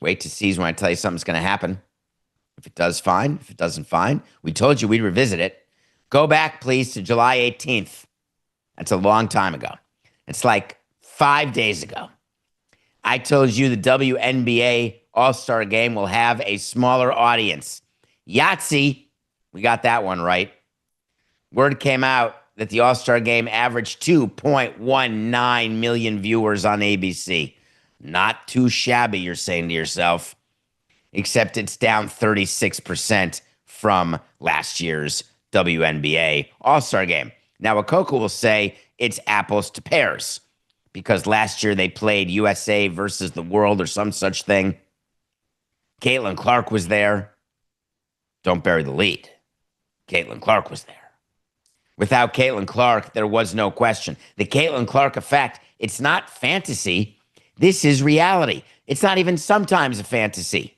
Wait to see is when I tell you something's going to happen. If it does, fine. If it doesn't, fine. We told you we'd revisit it. Go back, please, to July 18th. That's a long time ago. It's like 5 days ago. I told you the WNBA All-Star Game will have a smaller audience. Yahtzee, we got that one right. Word came out that the All-Star Game averaged 2.19 million viewers on ABC. Not too shabby, you're saying to yourself, except it's down 36% from last year's WNBA All-Star Game. Now, what Coca will say, it's apples to pears, because last year they played USA versus the world or some such thing. Caitlin Clark was there. Don't bury the lead. Caitlin Clark was there. Without Caitlin Clark, there was no question. The Caitlin Clark effect, it's not fantasy. This is reality. It's not even sometimes a fantasy.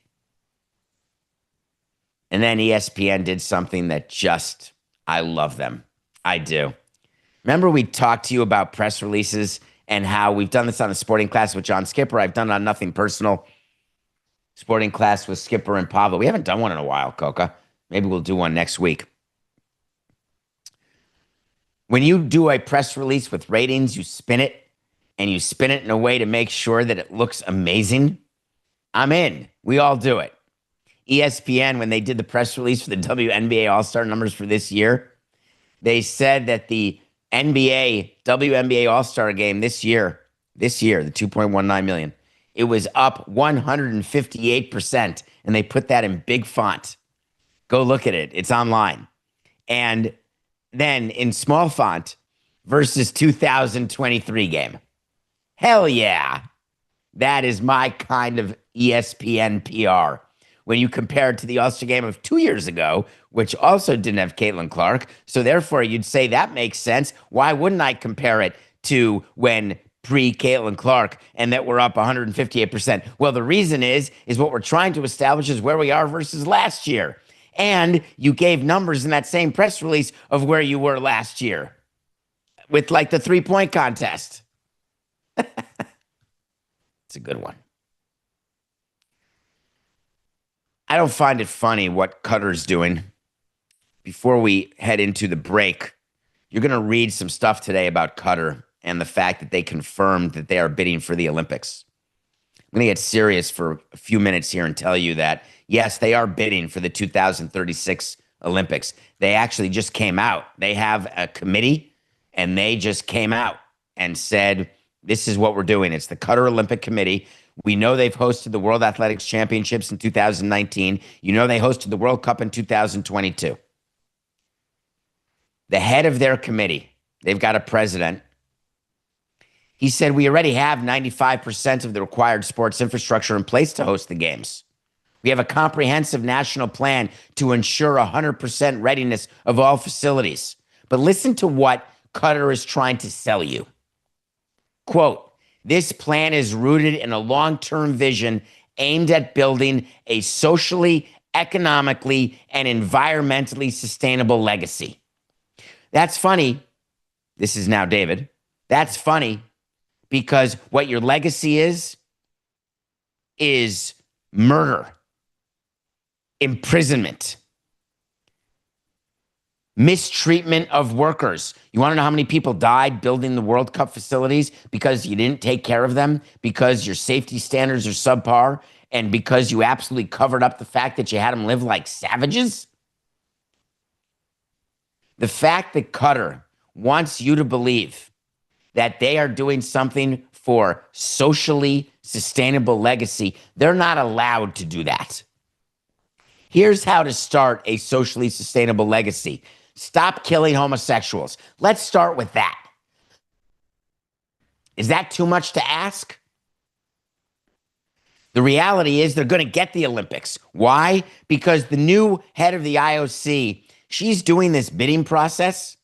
And then ESPN did something that just, I love them. I do. Remember we talked to you about press releases and how we've done this on the Sporting Class with John Skipper. I've done it on Nothing Personal. Sporting Class with Skipper and Pavel. We haven't done one in a while, Coca. Maybe we'll do one next week. When you do a press release with ratings, you spin it, and you spin it in a way to make sure that it looks amazing. I'm in. We all do it. ESPN, when they did the press release for the WNBA All-Star numbers for this year, they said that the WNBA All-Star game this year, the 2.19 million, it was up 158%, and they put that in big font. Go look at it. It's online. And then in small font versus 2023 game. Hell yeah. That is my kind of ESPN PR. When you compare it to the All-Star game of 2 years ago, which also didn't have Caitlin Clark, so therefore you'd say that makes sense. Why wouldn't I compare it to when pre-Caitlin Clark and that we're up 158%? Well, the reason is what we're trying to establish is where we are versus last year. And you gave numbers in that same press release of where you were last year with like the 3-point contest. It's a good one. I don't find it funny what Qatar's doing. Before we head into the break, you're going to read some stuff today about Qatar and the fact that they confirmed that they are bidding for the Olympics. I'm going to get serious for a few minutes here and tell you that, yes, they are bidding for the 2036 Olympics. They actually just came out. They have a committee, and they just came out and said, this is what we're doing. It's the Qatar Olympic Committee. We know they've hosted the World Athletics Championships in 2019. You know they hosted the World Cup in 2022. The head of their committee, they've got a president. He said, we already have 95% of the required sports infrastructure in place to host the games. We have a comprehensive national plan to ensure 100% readiness of all facilities. But listen to what Qatar is trying to sell you. Quote, this plan is rooted in a long-term vision aimed at building a socially, economically, and environmentally sustainable legacy. That's funny. This is now David. That's funny because what your legacy is murder, imprisonment, mistreatment of workers. You want to know how many people died building the World Cup facilities because you didn't take care of them, because your safety standards are subpar, and because you absolutely covered up the fact that you had them live like savages? The fact that Qatar wants you to believe that they are doing something for socially sustainable legacy, they're not allowed to do that. Here's how to start a socially sustainable legacy. Stop killing homosexuals. Let's start with that. Is that too much to ask? The reality is they're going to get the Olympics. Why? Because the new head of the IOC, she's doing this bidding process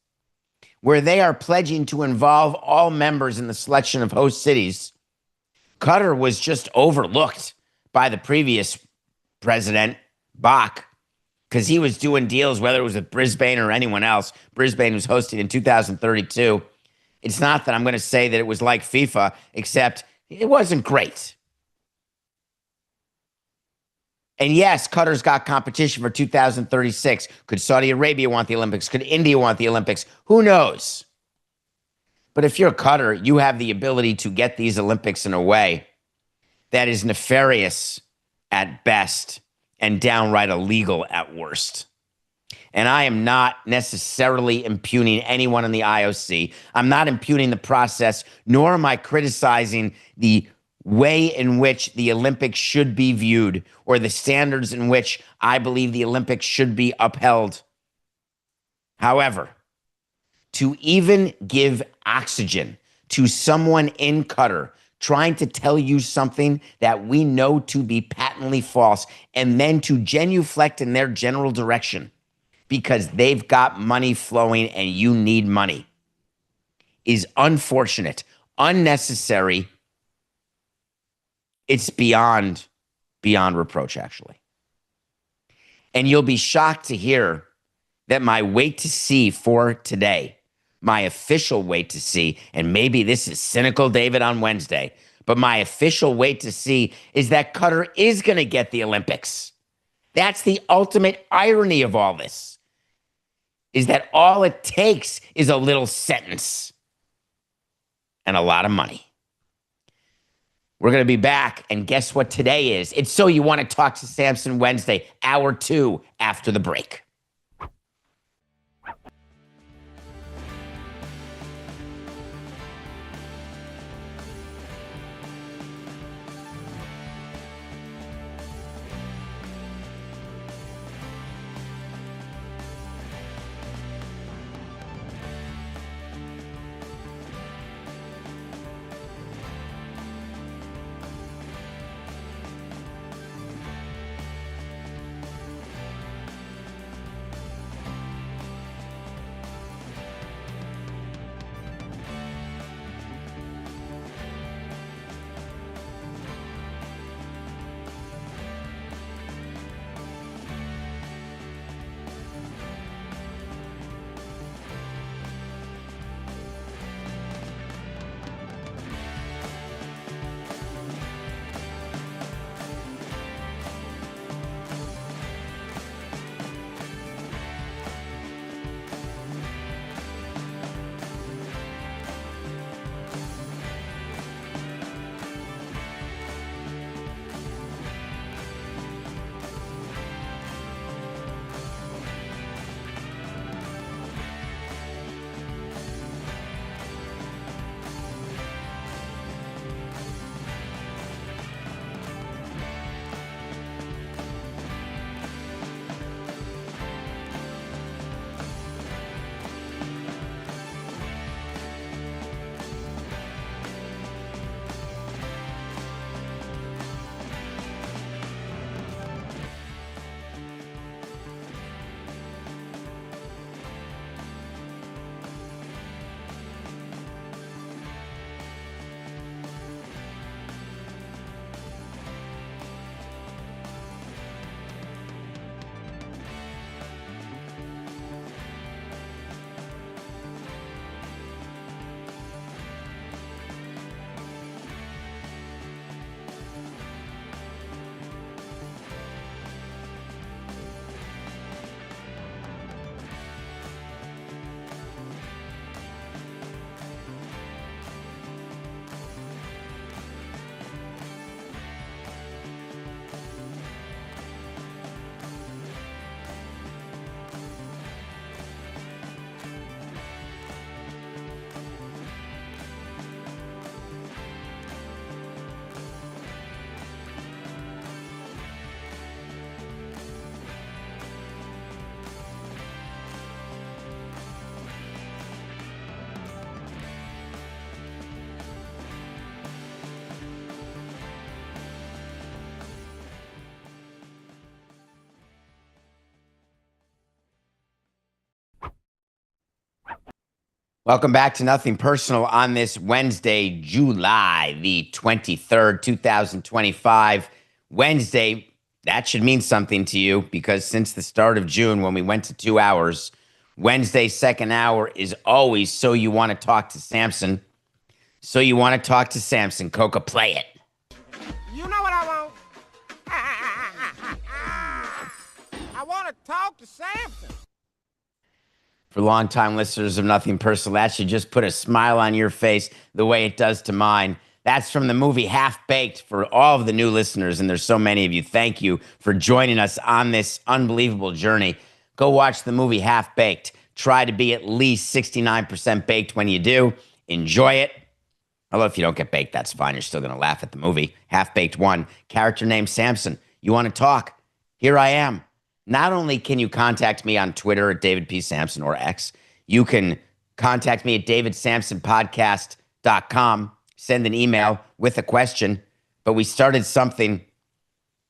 where they are pledging to involve all members in the selection of host cities. Qatar was just overlooked by the previous president, Bach, because he was doing deals, whether it was with Brisbane or anyone else. Brisbane was hosted in 2032. It's not that I'm going to say that it was like FIFA, except it wasn't great. And yes, Qatar's got competition for 2036. Could Saudi Arabia want the Olympics? Could India want the Olympics? Who knows? But if you're Qatar, you have the ability to get these Olympics in a way that is nefarious at best and downright illegal at worst. And I am not necessarily impugning anyone in the IOC. I'm not impugning the process, nor am I criticizing the way in which the Olympics should be viewed or the standards in which I believe the Olympics should be upheld. However, to even give oxygen to someone in Qatar trying to tell you something that we know to be patently false and then to genuflect in their general direction because they've got money flowing and you need money is unfortunate, unnecessary. It's beyond reproach, actually. And you'll be shocked to hear that my wait to see for today, my official wait to see, and maybe this is cynical, David, on Wednesday, but my official wait to see is that Qatar is going to get the Olympics. That's the ultimate irony of all this, is that all it takes is a little sentence and a lot of money. We're going to be back, and guess what today is? It's So You Want to Talk to Samson Wednesday, hour 2 after the break. Welcome back to Nothing Personal on this Wednesday, July the 23rd, 2025. Wednesday, that should mean something to you because since the start of June, when we went to 2 hours, Wednesday's second hour is always So You Want to Talk to Samson. So You Want to Talk to Samson. Coca, play it. You know what I want? I want to talk to Samson. For longtime listeners of Nothing Personal, that should just put a smile on your face the way it does to mine. That's from the movie Half Baked for all of the new listeners, and there's so many of you. Thank you for joining us on this unbelievable journey. Go watch the movie Half Baked. Try to be at least 69% baked when you do. Enjoy it. Although if you don't get baked, that's fine. You're still going to laugh at the movie. Half Baked 1, character named Samson. You want to talk? Here I am. Not only can you contact me on Twitter at David P. Samson or X, you can contact me at davidsamsonpodcast.com, send an email with a question. But we started something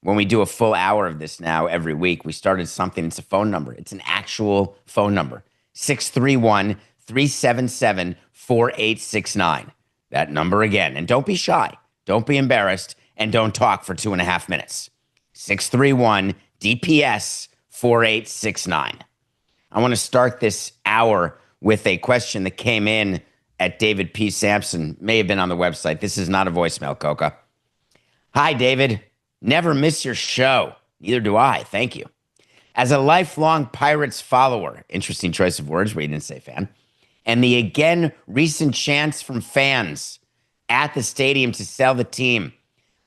when we do a full hour of this now every week. We started something. It's a phone number. It's an actual phone number. 631-377-4869. That number again. And don't be shy. Don't be embarrassed. And don't talk for 2.5 minutes. 631-DPS 4869. I want to start this hour with a question that came in at David P. Samson. May have been on the website. This is not a voicemail, Coca. Hi, David. Never miss your show. Neither do I. Thank you. As a lifelong Pirates follower, interesting choice of words where you didn't say fan, and the again recent chants from fans at the stadium to sell the team,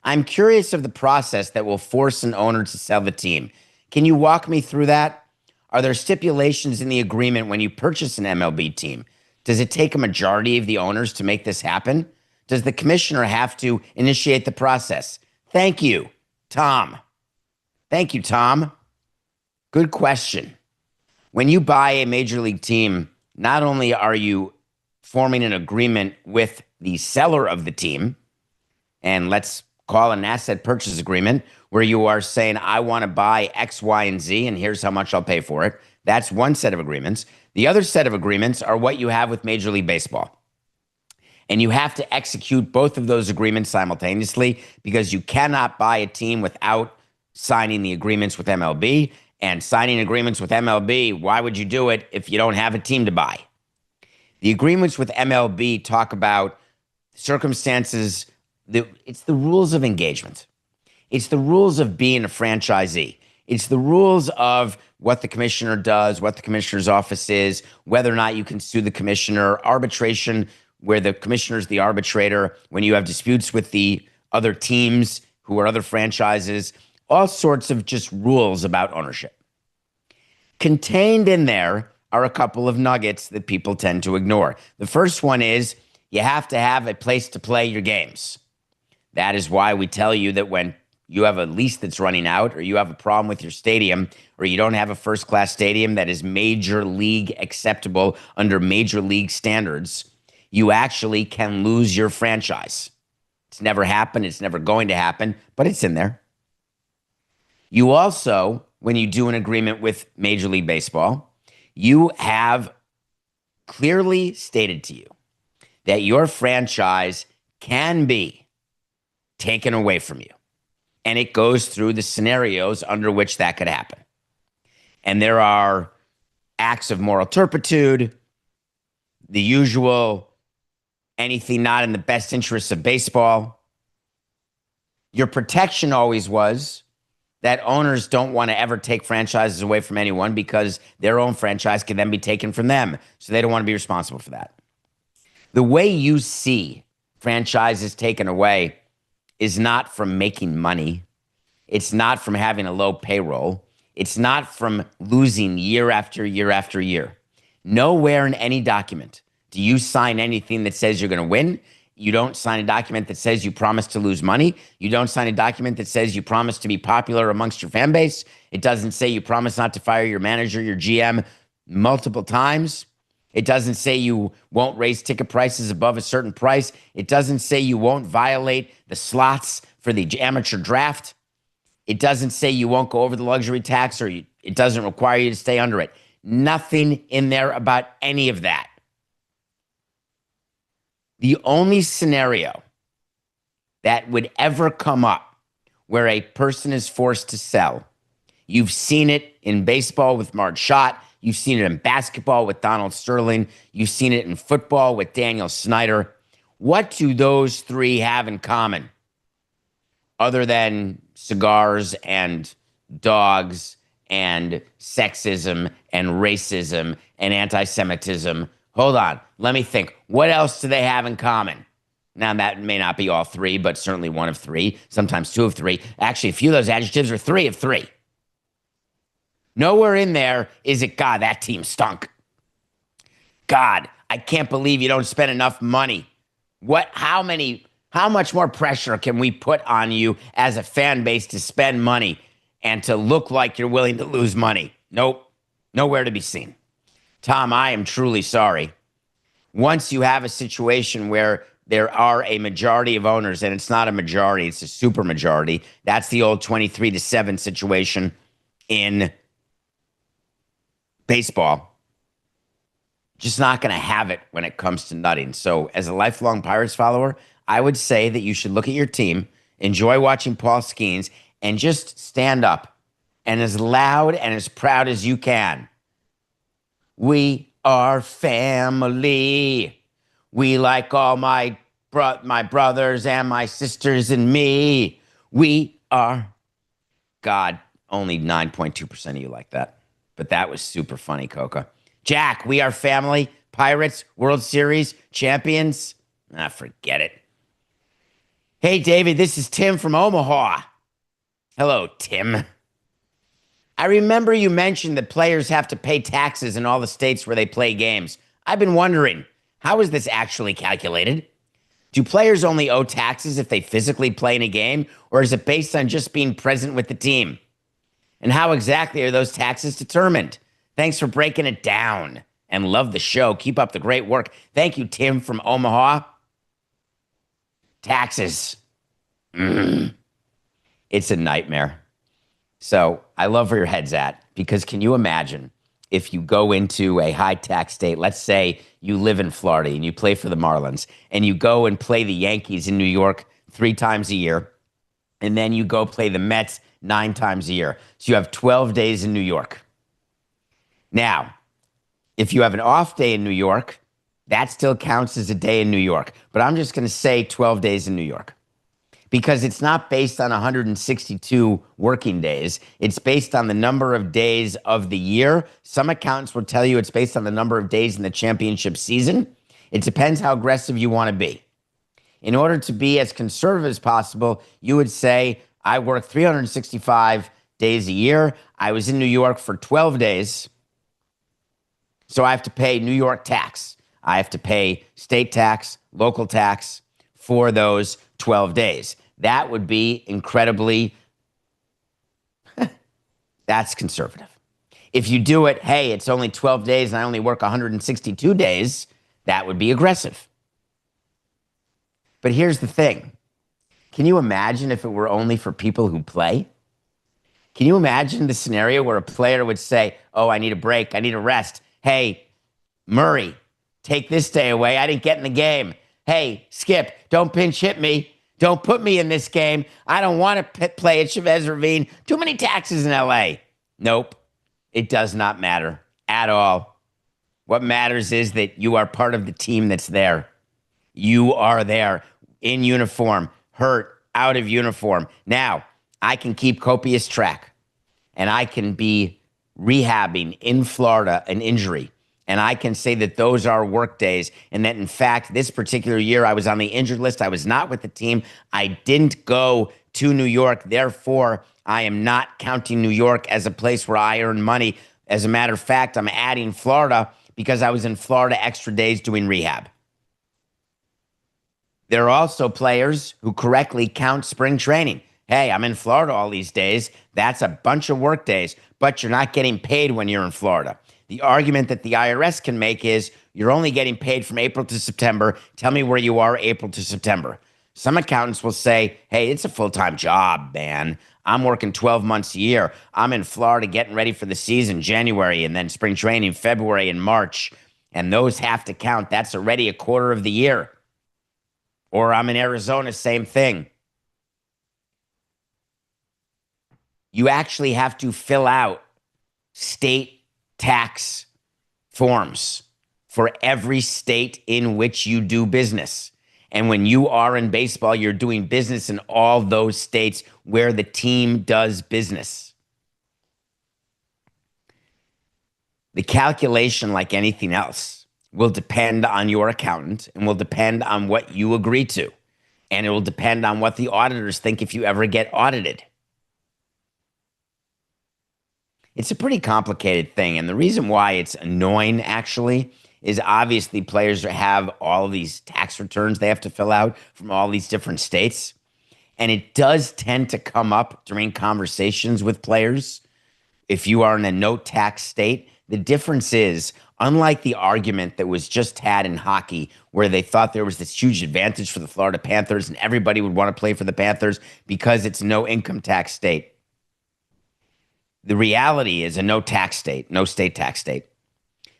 I'm curious of the process that will force an owner to sell the team. Can you walk me through that? Are there stipulations in the agreement when you purchase an MLB team? Does it take a majority of the owners to make this happen? Does the commissioner have to initiate the process? Thank you, Tom. Thank you, Tom. Good question. When you buy a major league team, not only are you forming an agreement with the seller of the team, and let's call it an asset purchase agreement, where you are saying, I want to buy X, Y, and Z, and here's how much I'll pay for it. That's one set of agreements. The other set of agreements are what you have with Major League Baseball. And you have to execute both of those agreements simultaneously because you cannot buy a team without signing the agreements with MLB. And signing agreements with MLB, why would you do it if you don't have a team to buy? The agreements with MLB talk about circumstances. It's the rules of engagement. It's the rules of being a franchisee. It's the rules of what the commissioner does, what the commissioner's office is, whether or not you can sue the commissioner, arbitration, where the commissioner is the arbitrator, when you have disputes with the other teams who are other franchises, all sorts of just rules about ownership. Contained in there are a couple of nuggets that people tend to ignore. The first one is you have to have a place to play your games. That is why we tell you that when you have a lease that's running out, or you have a problem with your stadium, or you don't have a first-class stadium that is major league acceptable under major league standards, you actually can lose your franchise. It's never happened. It's never going to happen, but it's in there. You also, when you do an agreement with Major League Baseball, you have clearly stated to you that your franchise can be taken away from you. And it goes through the scenarios under which that could happen. And there are acts of moral turpitude, the usual anything not in the best interests of baseball. Your protection always was that owners don't want to ever take franchises away from anyone because their own franchise can then be taken from them. So they don't want to be responsible for that. The way you see franchises taken away is not from making money. It's not from having a low payroll. It's not from losing year after year after year. Nowhere in any document do you sign anything that says you're going to win. You don't sign a document that says you promise to lose money. You don't sign a document that says you promise to be popular amongst your fan base. It doesn't say you promise not to fire your manager, your GM multiple times. It doesn't say you won't raise ticket prices above a certain price. It doesn't say you won't violate the slots for the amateur draft. It doesn't say you won't go over the luxury tax, or it doesn't require you to stay under it. Nothing in there about any of that. The only scenario that would ever come up where a person is forced to sell, you've seen it in baseball with Marge Schott. You've seen it in basketball with Donald Sterling. You've seen it in football with Daniel Snyder. What do those three have in common other than cigars and dogs and sexism and racism and anti-Semitism? Hold on. Let me think. What else do they have in common? Now, that may not be all three, but certainly one of three, sometimes two of three. Actually, a few of those adjectives are three of three. Nowhere in there is it, God, that team stunk. God, I can't believe you don't spend enough money. How much more pressure can we put on you as a fan base to spend money and to look like you're willing to lose money? Nope. Nowhere to be seen. Tom, I am truly sorry. Once you have a situation where there are a majority of owners, and it's not a majority, it's a super majority. That's the old 23-7 situation in baseball. Just not going to have it when it comes to nutting. So as a lifelong Pirates follower, I would say that you should look at your team, enjoy watching Paul Skeens, and just stand up and as loud and as proud as you can. We are family. We like all my brothers and my sisters and me. We are. God, only 9.2% of you like that. But that was super funny, Coca. Jack, we are family. Pirates, World Series, champions. Forget it. Hey, David, this is Tim from Omaha. Hello, Tim. I remember you mentioned that players have to pay taxes in all the states where they play games. I've been wondering, how is this actually calculated? Do players only owe taxes if they physically play in a game, or is it based on just being present with the team? And how exactly are those taxes determined? Thanks for breaking it down and love the show. Keep up the great work. Thank you, Tim from Omaha. Taxes. It's a nightmare. So I love where your head's at, because can you imagine if you go into a high tax state? Let's say you live in Florida and you play for the Marlins, and you go and play the Yankees in New York 3 times a year, and then you go play the Mets 9 times a year. So you have 12 days in New York. Now, if you have an off day in New York, that still counts as a day in New York. But I'm just going to say 12 days in New York, because it's not based on 162 working days. It's based on the number of days of the year. Some accountants will tell you it's based on the number of days in the championship season. It depends how aggressive you want to be. In order to be as conservative as possible, you would say, I work 365 days a year. I was in New York for 12 days. So I have to pay New York tax. I have to pay state tax, local tax for those 12 days. That would be incredibly, that's conservative. If you do it, hey, it's only 12 days and I only work 162 days, that would be aggressive. But here's the thing. Can you imagine if it were only for people who play? Can you imagine the scenario where a player would say, oh, I need a break, I need a rest. Hey, Murray, take this day away. I didn't get in the game. Hey, Skip, don't pinch hit me. Don't put me in this game. I don't want to play at Chavez Ravine. Too many taxes in LA. Nope. It does not matter at all. What matters is that you are part of the team that's there. You are there in uniform, hurt, out of uniform. Now, I can keep copious track, and I can be rehabbing in Florida an injury, and I can say that those are work days, and that, in fact, this particular year I was on the injured list. I was not with the team. I didn't go to New York. Therefore, I am not counting New York as a place where I earn money. As a matter of fact, I'm adding Florida because I was in Florida extra days doing rehab. There are also players who correctly count spring training. Hey, I'm in Florida all these days. That's a bunch of work days, but you're not getting paid when you're in Florida. The argument that the IRS can make is you're only getting paid from April to September. Tell me where you are April to September. Some accountants will say, hey, it's a full-time job, man. I'm working 12 months a year. I'm in Florida getting ready for the season, January, and then spring training, February and March. And those have to count. That's already a quarter of the year. Or I'm in Arizona, same thing. You actually have to fill out state tax forms for every state in which you do business. And when you are in baseball, you're doing business in all those states where the team does business. The calculation, like anything else, will depend on your accountant and will depend on what you agree to. And it will depend on what the auditors think if you ever get audited. It's a pretty complicated thing. And the reason why it's annoying, actually, is obviously players have all of these tax returns they have to fill out from all these different states. And it does tend to come up during conversations with players. If you are in a no tax state, the difference is, unlike the argument that was just had in hockey, where they thought there was this huge advantage for the Florida Panthers and everybody would want to play for the Panthers because it's no income tax state. The reality is a no tax state, no state tax state.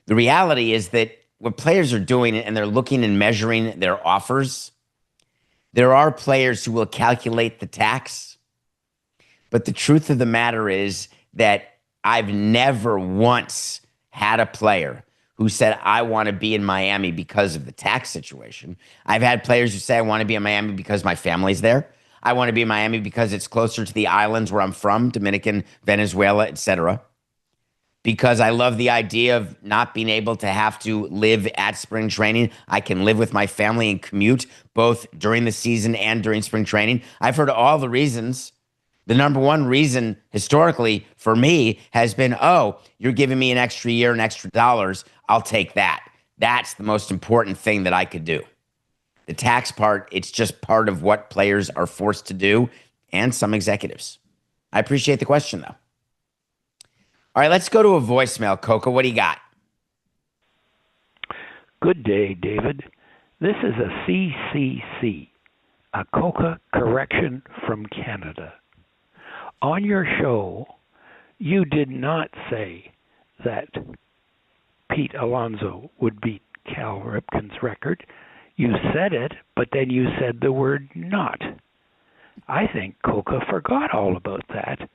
The reality is that what players are doing, and they're looking and measuring their offers, there are players who will calculate the tax. But the truth of the matter is that I've never once had a player who said, I want to be in Miami because of the tax situation. I've had players who say, I want to be in Miami because my family's there. I want to be in Miami because it's closer to the islands where I'm from, Dominican, Venezuela, etc. Because I love the idea of not being able to have to live at spring training. I can live with my family and commute both during the season and during spring training. I've heard all the reasons. The number one reason historically for me has been, oh, you're giving me an extra year and extra dollars. I'll take that. That's the most important thing that I could do. The tax part, it's just part of what players are forced to do, and some executives. I appreciate the question, though. All right, let's go to a voicemail. Coca, what do you got? Good day, David. This is a CCC, a Coca correction from Canada. On your show, you did not say that Pete Alonso would beat Cal Ripken's record. You said it, but then you said the word not. I think Coca forgot all about that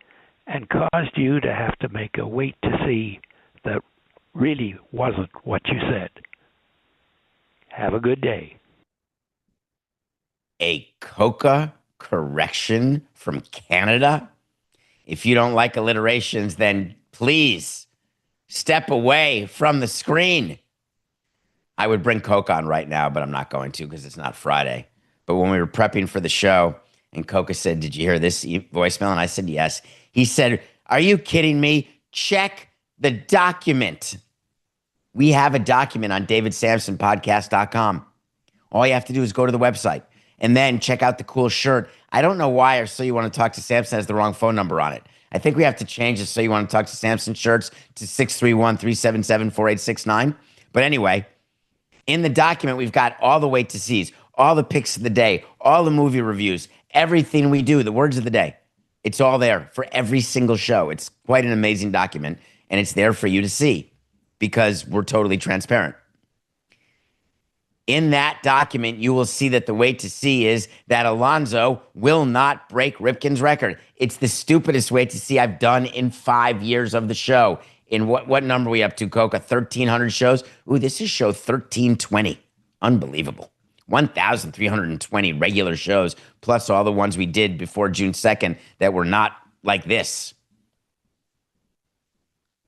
and caused you to have to make a wait to see that really wasn't what you said. Have a good day. A Coca correction from Canada? If you don't like alliterations, then please step away from the screen. I would bring Coca on right now, but I'm not going to because it's not Friday. But when we were prepping for the show, and Coca said, did you hear this voicemail? And I said, yes. He said, are you kidding me? Check the document. We have a document on davidsamsonpodcast.com. All you have to do is go to the website and then check out the cool shirt. I don't know why or so you want to talk to Samson has the wrong phone number on it. I think we have to change it so you want to talk to Samson shirts to 631-377-4869. But anyway, in the document, we've got all the wait to sees, all the picks of the day, all the movie reviews, everything we do, the words of the day. It's all there for every single show. It's quite an amazing document, and it's there for you to see because we're totally transparent. In that document, you will see that the wait to see is that Alonso will not break Ripken's record. It's the stupidest wait to see I've done in 5 years of the show. In what number are we up to, Coca? 1,300 shows? Ooh, this is show 1320. Unbelievable. 1,320 regular shows, plus all the ones we did before June 2nd that were not like this.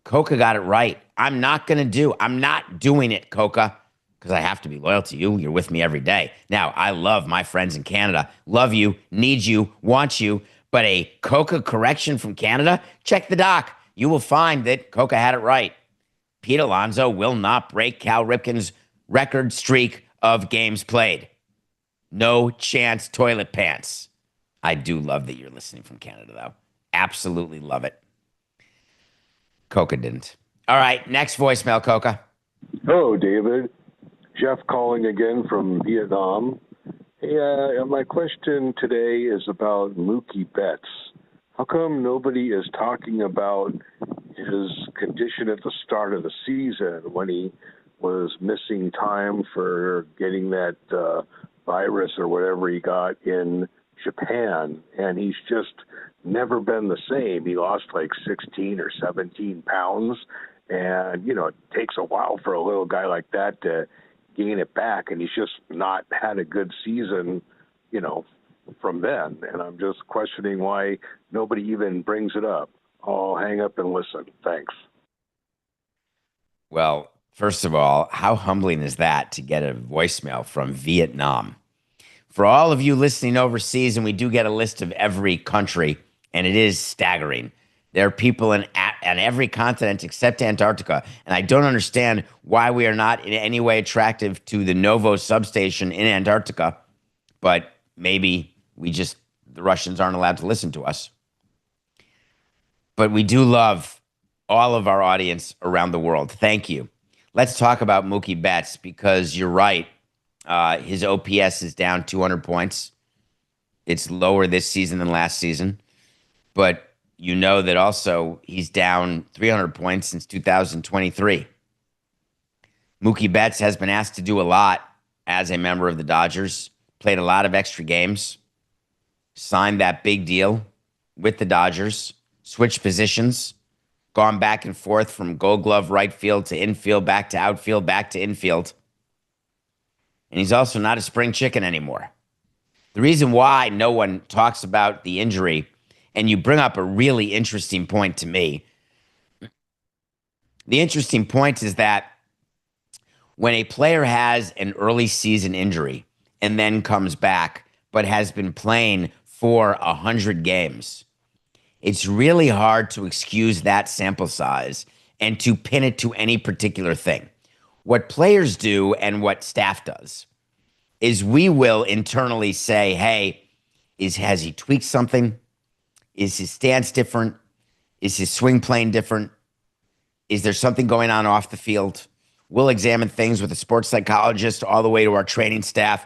Coca got it right. I'm not doing it, Coca, because I have to be loyal to you. You're with me every day. Now, I love my friends in Canada. Love you, need you, want you. But a Coca correction from Canada? Check the doc. You will find that Coca had it right. Pete Alonso will not break Cal Ripken's record streak of games played. No chance, toilet pants. I do love that you're listening from Canada, though. Absolutely love it. Coca didn't. All right, next voicemail, Coca. Hello, David. Jeff calling again from Vietnam. Hey, my question today is about Mookie Betts. How come nobody is talking about his condition at the start of the season when he was missing time for getting that virus or whatever he got in Japan, and he's just never been the same. He lost like 16 or 17 pounds, and, you know, it takes a while for a little guy like that to gain it back, and he's just not had a good season, you know, from then. And I'm just questioning why nobody even brings it up. I'll hang up and listen. Thanks. Well, first of all, how humbling is that to get a voicemail from Vietnam? For all of you listening overseas, and we do get a list of every country, and it is staggering. There are people on every continent except Antarctica, and I don't understand why we are not in any way attractive to the Novo substation in Antarctica, but maybe the Russians aren't allowed to listen to us. But we do love all of our audience around the world. Thank you. Let's talk about Mookie Betts, because you're right. His OPS is down 200 points. It's lower this season than last season. But you know that also he's down 300 points since 2023. Mookie Betts has been asked to do a lot as a member of the Dodgers, played a lot of extra games, signed that big deal with the Dodgers, switched positions, gone back and forth from Gold Glove right field to infield, back to outfield, back to infield. And he's also not a spring chicken anymore. The reason why no one talks about the injury, and you bring up a really interesting point to me. The interesting point is that when a player has an early season injury and then comes back, but has been playing for 100 games, it's really hard to excuse that sample size and to pin it to any particular thing. What players do and what staff does is we will internally say, hey, has he tweaked something? Is his stance different? Is his swing plane different? Is there something going on off the field? We'll examine things with a sports psychologist all the way to our training staff,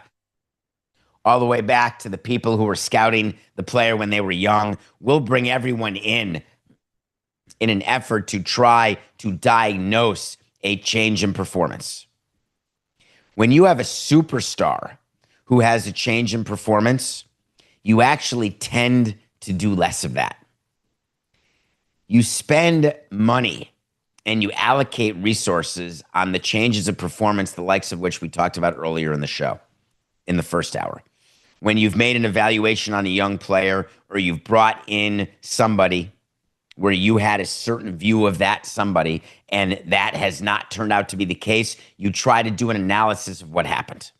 all the way back to the people who were scouting the player when they were young. We'll bring everyone in an effort to try to diagnose a change in performance. When you have a superstar who has a change in performance, you actually tend to do less of that. You spend money and you allocate resources on the changes of performance, the likes of which we talked about earlier in the show, in the first hour. When you've made an evaluation on a young player, or you've brought in somebody where you had a certain view of that somebody, and that has not turned out to be the case, you try to do an analysis of what happened.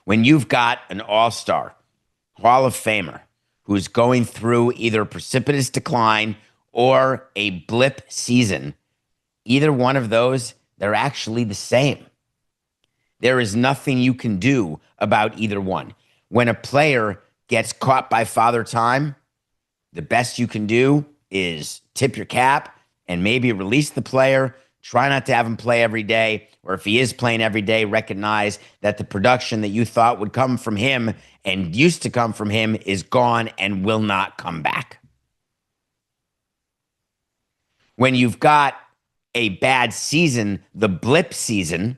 When you've got an all-star, Hall of Famer, who's going through either precipitous decline or a blip season, either one of those, they're actually the same. There is nothing you can do about either one. When a player gets caught by Father Time, the best you can do is tip your cap and maybe release the player. Try not to have him play every day, or if he is playing every day, recognize that the production that you thought would come from him and used to come from him is gone and will not come back. When you've got a bad season, the blip season,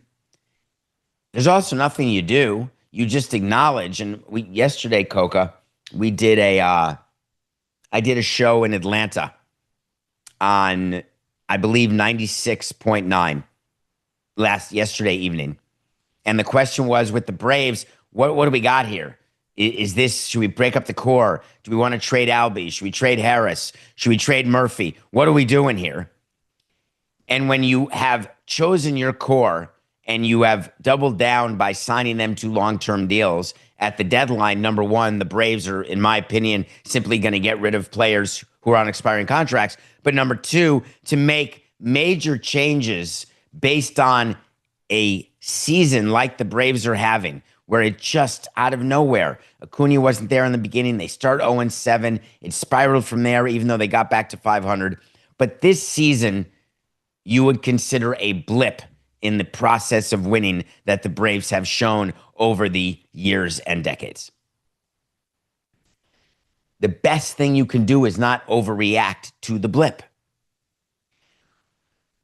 there's also nothing you do. You just acknowledge. And yesterday, Coca, I did a show in Atlanta on, I believe, 96.9 yesterday evening. And the question was, with the Braves, what do we got here? Should we break up the core? Do we want to trade Albie? Should we trade Harris? Should we trade Murphy? What are we doing here? And when you have chosen your core and you have doubled down by signing them to long-term deals at the deadline, number one, the Braves are, in my opinion, simply going to get rid of players who are on expiring contracts. But number two, to make major changes based on a season like the Braves are having, where it just out of nowhere, Acuna wasn't there in the beginning. They start 0-7. It spiraled from there, even though they got back to 500. But this season, you would consider a blip in the process of winning that the Braves have shown over the years and decades. The best thing you can do is not overreact to the blip.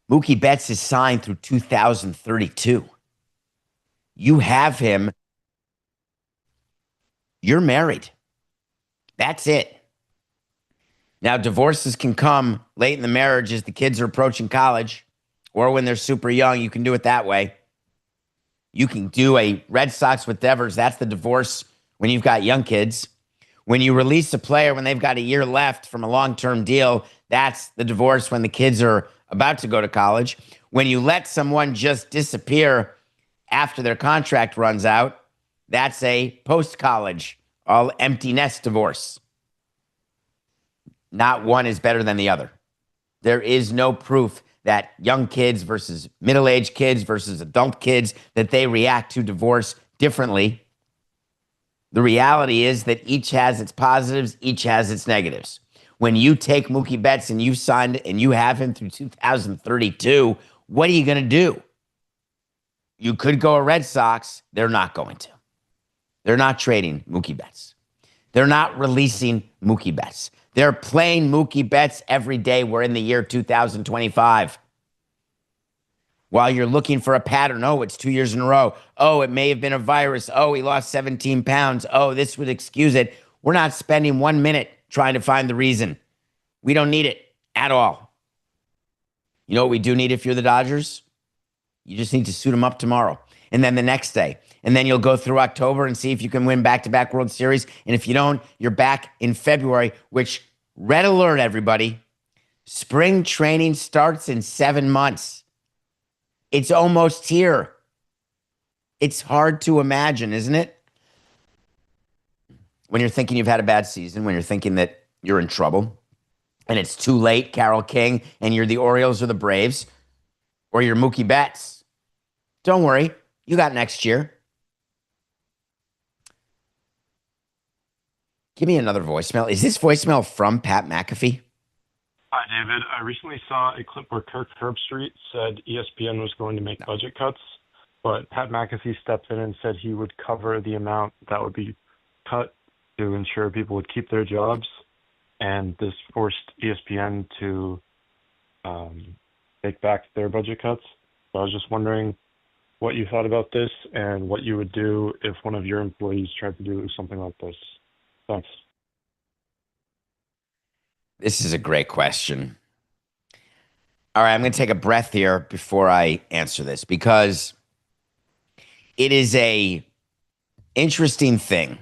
Mookie Betts is signed through 2032. You have him you're married. That's it. Now, divorces can come late in the marriage as the kids are approaching college, or when they're super young. You can do it that way. You can do a Red Sox with Devers. That's the divorce when you've got young kids. When you release a player when they've got a year left from a long-term deal, that's the divorce when the kids are about to go to college. When you let someone just disappear after their contract runs out, that's a post-college, all empty nest divorce. Not one is better than the other. There is no proof that young kids versus middle-aged kids versus adult kids, that they react to divorce differently. The reality is that each has its positives, each has its negatives. When you take Mookie Betts and you signed and you have him through 2032, what are you going to do? You could go a Red Sox. They're not going to. They're not trading Mookie Betts. They're not releasing Mookie Betts. They're playing Mookie Betts every day. We're in the year 2025. While you're looking for a pattern, oh, it's 2 years in a row. Oh, it may have been a virus. Oh, he lost 17 pounds. Oh, this would excuse it. We're not spending 1 minute trying to find the reason. We don't need it at all. You know what we do need if you're the Dodgers? You just need to suit them up tomorrow. And then the next day. And then you'll go through October and see if you can win back-to-back World Series. And if you don't, you're back in February, which, red alert, everybody, spring training starts in 7 months. It's almost here. It's hard to imagine, isn't it? When you're thinking you've had a bad season, when you're thinking that you're in trouble, and it's too late, Carole King, and you're the Orioles or the Braves, or you're Mookie Betts. Don't worry. You got next year. Give me another voicemail. Is this voicemail from Pat McAfee? Hi, David. I recently saw a clip where Kirk Herbstreit said ESPN was going to make budget cuts, but Pat McAfee stepped in and said he would cover the amount that would be cut to ensure people would keep their jobs, and this forced ESPN to take back their budget cuts. So I was just wondering what you thought about this and what you would do if one of your employees tried to do something like this. Thanks. This is a great question. All right, I'm going to take a breath here before I answer this, because it is a interesting thing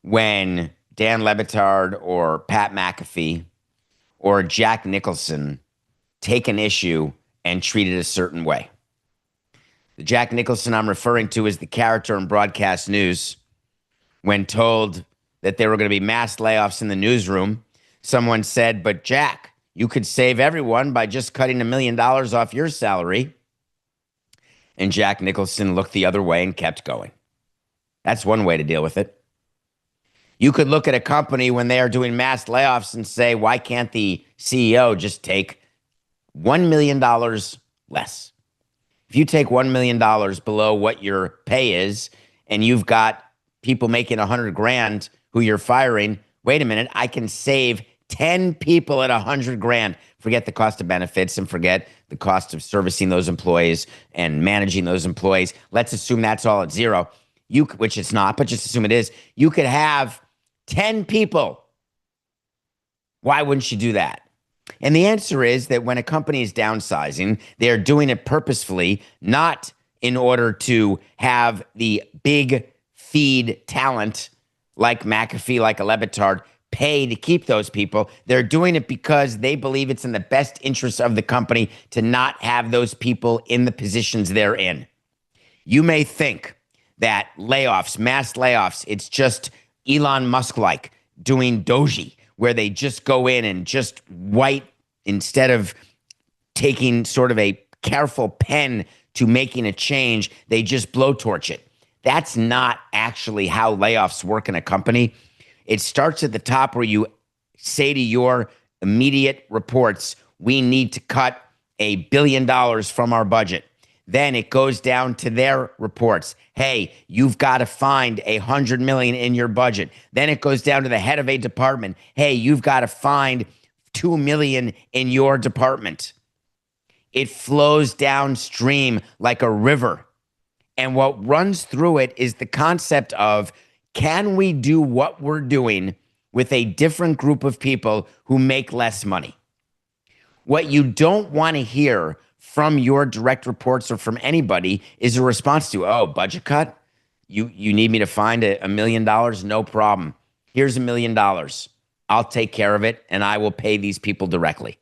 when Dan Le Batard or Pat McAfee or Jack Nicholson take an issue and treat it a certain way. The Jack Nicholson I'm referring to is the character in broadcast news. When told that there were going to be mass layoffs in the newsroom, someone said, but Jack, you could save everyone by just cutting $1 million off your salary. And Jack Nicholson looked the other way and kept going. That's one way to deal with it. You could look at a company when they are doing mass layoffs and say, why can't the CEO just take $1 million less? If you take $1 million below what your pay is, and you've got people making $100,000 who you're firing, wait a minute, I can save 10 people at $100,000. Forget the cost of benefits and forget the cost of servicing those employees and managing those employees. Let's assume that's all at zero. Which it's not, but just assume it is. You could have 10 people. Why wouldn't you do that? And the answer is that when a company is downsizing, they're doing it purposefully, not in order to have the big feed talent like McAfee, like a Le Batard, pay to keep those people. They're doing it because they believe it's in the best interest of the company to not have those people in the positions they're in. You may think that layoffs, mass layoffs, it's just Elon Musk-like doing Doji, where they just go in and just instead of taking sort of a careful pen to making a change, they just blowtorch it. That's not actually how layoffs work in a company. It starts at the top where you say to your immediate reports, we need to cut $1 billion from our budget. Then it goes down to their reports. Hey, you've got to find $100 million in your budget. Then it goes down to the head of a department. Hey, you've got to find $2 million in your department. It flows downstream like a river. And what runs through it is the concept of Can we do what we're doing with a different group of people who make less money? What you don't want to hear from your direct reports or from anybody is a response to, oh, budget cut? You need me to find $1 million? No problem. Here's $1 million. I'll take care of it, and I will pay these people directly.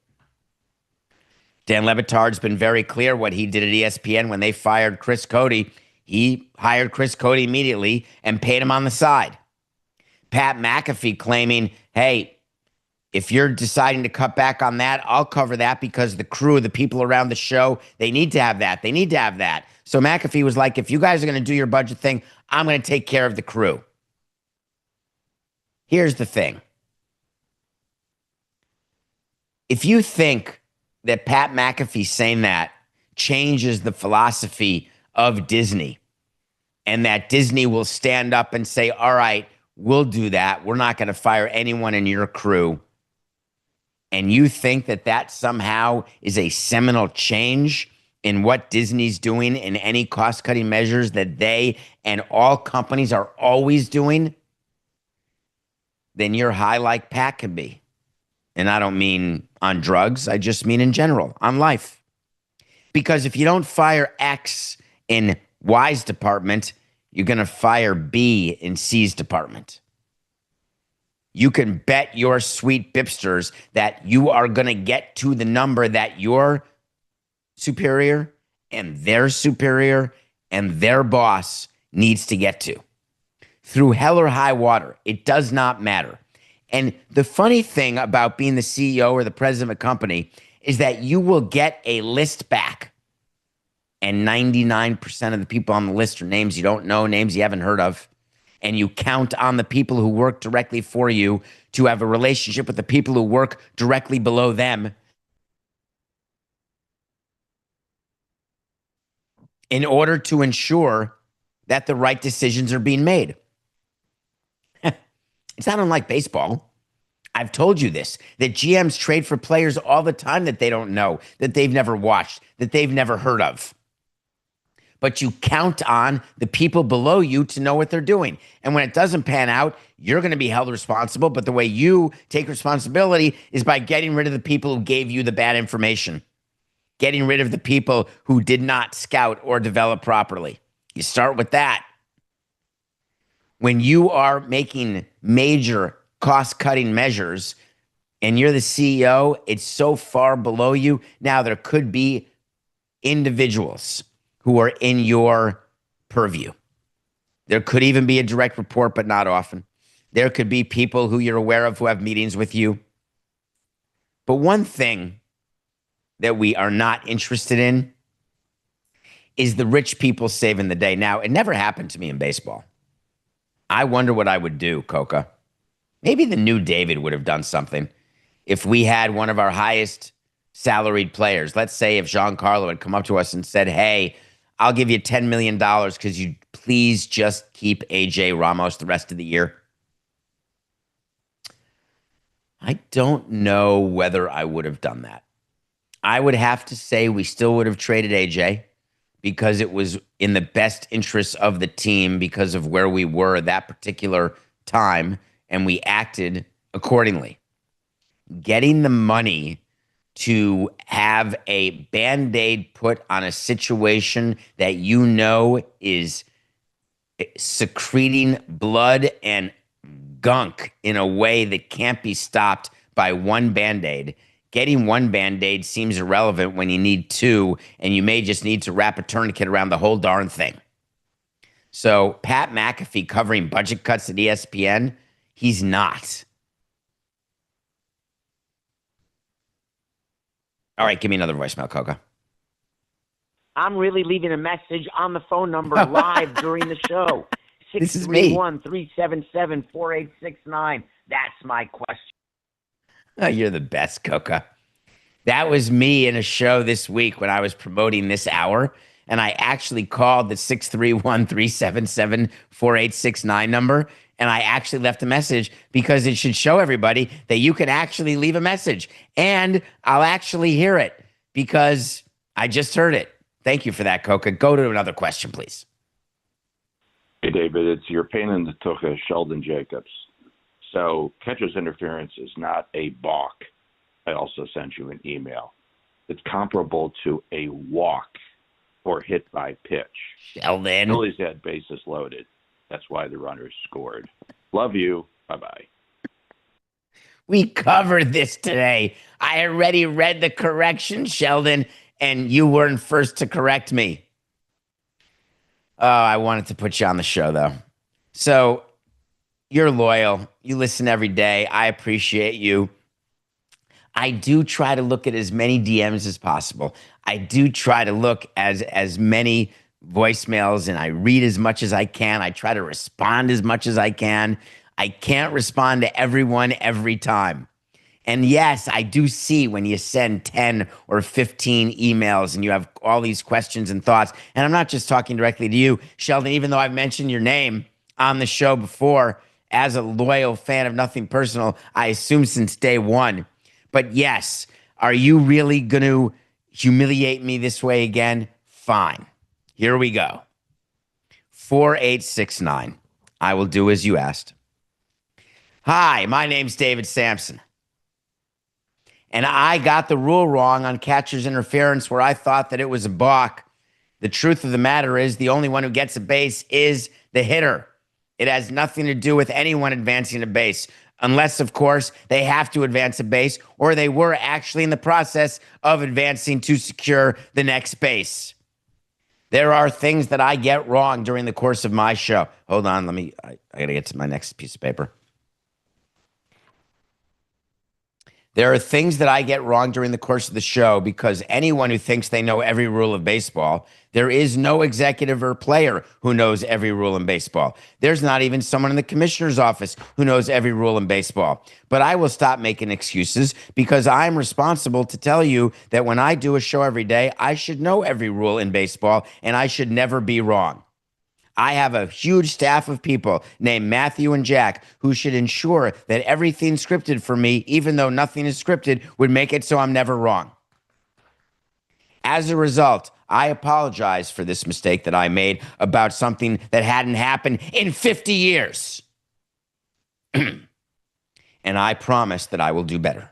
Dan Le Batard's been very clear what he did at ESPN when they fired Chris Cody. He hired Chris Cody immediately and paid him on the side. Pat McAfee claiming, hey, if you're deciding to cut back on that, I'll cover that because the crew, the people around the show, they need to have that. They need to have that. So McAfee was like, if you guys are going to do your budget thing, I'm going to take care of the crew. Here's the thing. If you think that Pat McAfee saying that changes the philosophy of Disney and that Disney will stand up and say, all right, we'll do that. We're not going to fire anyone in your crew. And you think that that somehow is a seminal change in what Disney's doing in any cost-cutting measures that they and all companies are always doing, then you're high like Pat can be. And I don't mean on drugs. I just mean in general, on life. Because if you don't fire X in Y's department, you're going to fire B in C's department. You can bet your sweet bipsters that you are going to get to the number that your superior and their boss needs to get to. Through hell or high water, it does not matter. And the funny thing about being the CEO or the president of a company is that you will get a list back. And 99% of the people on the list are names you don't know, names you haven't heard of. And you count on the people who work directly for you to have a relationship with the people who work directly below them in order to ensure that the right decisions are being made. It's not unlike baseball. I've told you this, that GMs trade for players all the time that they don't know, that they've never watched, that they've never heard of. But you count on the people below you to know what they're doing. And when it doesn't pan out, you're going to be held responsible. But the way you take responsibility is by getting rid of the people who gave you the bad information, getting rid of the people who did not scout or develop properly. You start with that. When you are making major cost-cutting measures and you're the CEO, it's so far below you. Now, there could be individuals who are in your purview. There could even be a direct report, but not often. There could be people who you're aware of who have meetings with you. But one thing that we are not interested in is the rich people saving the day. Now, it never happened to me in baseball. I wonder what I would do, Coca. Maybe the new David would have done something if we had one of our highest salaried players. Let's say if Giancarlo had come up to us and said, hey, I'll give you $10 million because you please just keep AJ Ramos the rest of the year. I don't know whether I would have done that. I would have to say we still would have traded AJ because it was in the best interest of the team because of where we were at that particular time, and we acted accordingly. Getting the money to have a Band-Aid put on a situation that you know is secreting blood and gunk in a way that can't be stopped by one Band-Aid. Getting one Band-Aid seems irrelevant when you need two, and you may just need to wrap a tourniquet around the whole darn thing. So Pat McAfee covering budget cuts at ESPN, he's not. All right, give me another voicemail, Coca. I'm really leaving a message on the phone number live during the show. This is me. 631-377-4869. That's my question. Oh, you're the best, Coca. That was me in a show this week when I was promoting this hour, and I actually called the 631-377-4869 number, and I actually left a message because it should show everybody that you can actually leave a message, and I'll actually hear it because I just heard it. Thank you for that, Coca. Go to another question, please. Hey, David. It's your pain in the tuchus, Sheldon Jacobs. So catcher's interference is not a balk. I also sent you an email. It's comparable to a walk or hit by pitch. Sheldon. Phillies had bases loaded. That's why the runners scored. Love you. Bye-bye. We covered this today. I already read the correction, Sheldon, and you weren't first to correct me. Oh, I wanted to put you on the show, though. So you're loyal. You listen every day. I appreciate you. I do try to look at as many DMs as possible. I do try to look as many voicemails, and I read as much as I can. I try to respond as much as I can. I can't respond to everyone every time. And yes, I do see when you send 10 or 15 emails and you have all these questions and thoughts. And I'm not just talking directly to you, Sheldon, even though I've mentioned your name on the show before as a loyal fan of Nothing Personal, I assume since day one. But yes, are you really going to humiliate me this way again? Fine. Here we go. 4869. I will do as you asked. Hi, my name's David Samson. And I got the rule wrong on catcher's interference where I thought that it was a balk. The truth of the matter is the only one who gets a base is the hitter. It has nothing to do with anyone advancing a base. Unless, of course, they have to advance a base or they were actually in the process of advancing to secure the next base. There are things that I get wrong during the course of my show. Hold on, I got to get to my next piece of paper. There are things that I get wrong during the course of the show because anyone who thinks they know every rule of baseball, there is no executive or player who knows every rule in baseball. There's not even someone in the commissioner's office who knows every rule in baseball. But I will stop making excuses because I'm responsible to tell you that when I do a show every day, I should know every rule in baseball and I should never be wrong. I have a huge staff of people named Matthew and Jack who should ensure that everything scripted for me, even though nothing is scripted, would make it so I'm never wrong. As a result, I apologize for this mistake that I made about something that hadn't happened in 50 years. And I promise that I will do better.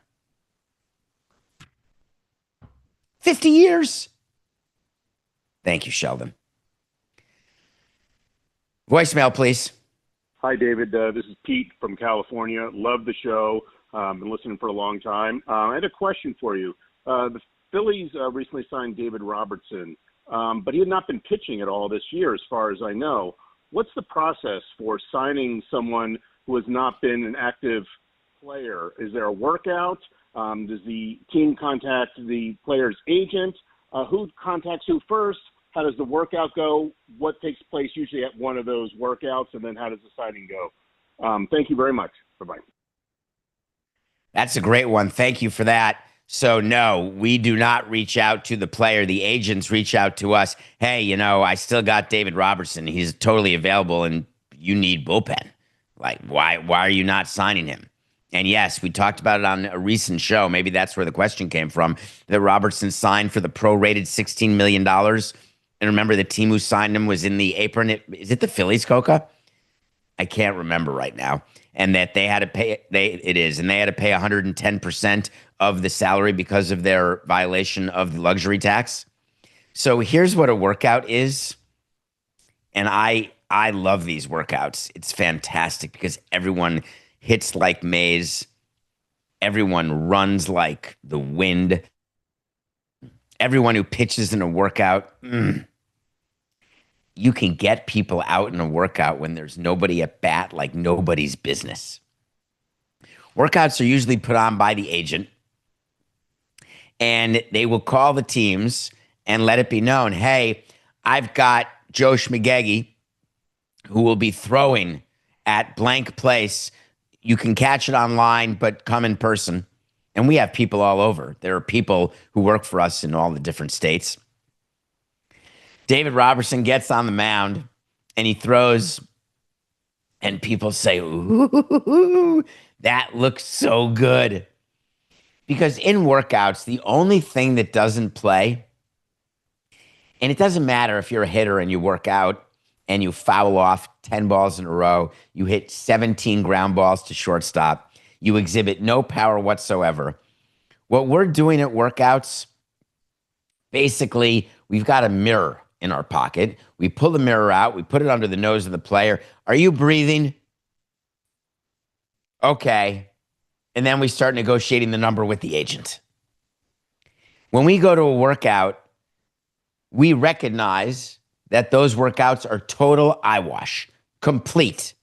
50 years? Thank you, Sheldon. Voicemail, please. Hi, David. This is Pete from California. Love the show. Been listening for a long time. I had a question for you. The Phillies recently signed David Robertson, but he had not been pitching at all this year, as far as I know. What's the process for signing someone who has not been an active player? Is there a workout? Does the team contact the player's agent? Who contacts who first? How does the workout go? What takes place usually at one of those workouts? And then how does the signing go? Thank you very much. Bye-bye. That's a great one. Thank you for that. So, no, we do not reach out to the player. The agents reach out to us. Hey, I still got David Robertson. He's totally available, and you need bullpen. Like, why are you not signing him? And yes, we talked about it on a recent show. Maybe that's where the question came from, that Robertson signed for the prorated $16 million. And remember, the team who signed him was in the apron. Is it the Phillies, Coca? I can't remember right now. And that they had to pay, it is, and they had to pay 110% of the salary because of their violation of the luxury tax. So here's what a workout is. And I love these workouts. It's fantastic because everyone hits like maize. Everyone runs like the wind. Everyone who pitches in a workout, you can get people out in a workout when there's nobody at bat, like nobody's business. Workouts are usually put on by the agent, and they will call the teams and let it be known, hey, I've got Joe Schmagegi who will be throwing at blank place. You can catch it online, but come in person. And we have people all over. There are people who work for us in all the different states. David Robertson gets on the mound and he throws, and people say, ooh, that looks so good. Because in workouts, the only thing that doesn't play, and it doesn't matter if you're a hitter and you work out, and you foul off 10 balls in a row. You hit 17 ground balls to shortstop. You exhibit no power whatsoever. What we're doing at workouts, basically, we've got a mirror in our pocket. We pull the mirror out. We put it under the nose of the player. Are you breathing? Okay. And then we start negotiating the number with the agent. When we go to a workout, we recognize that those workouts are total eyewash, complete.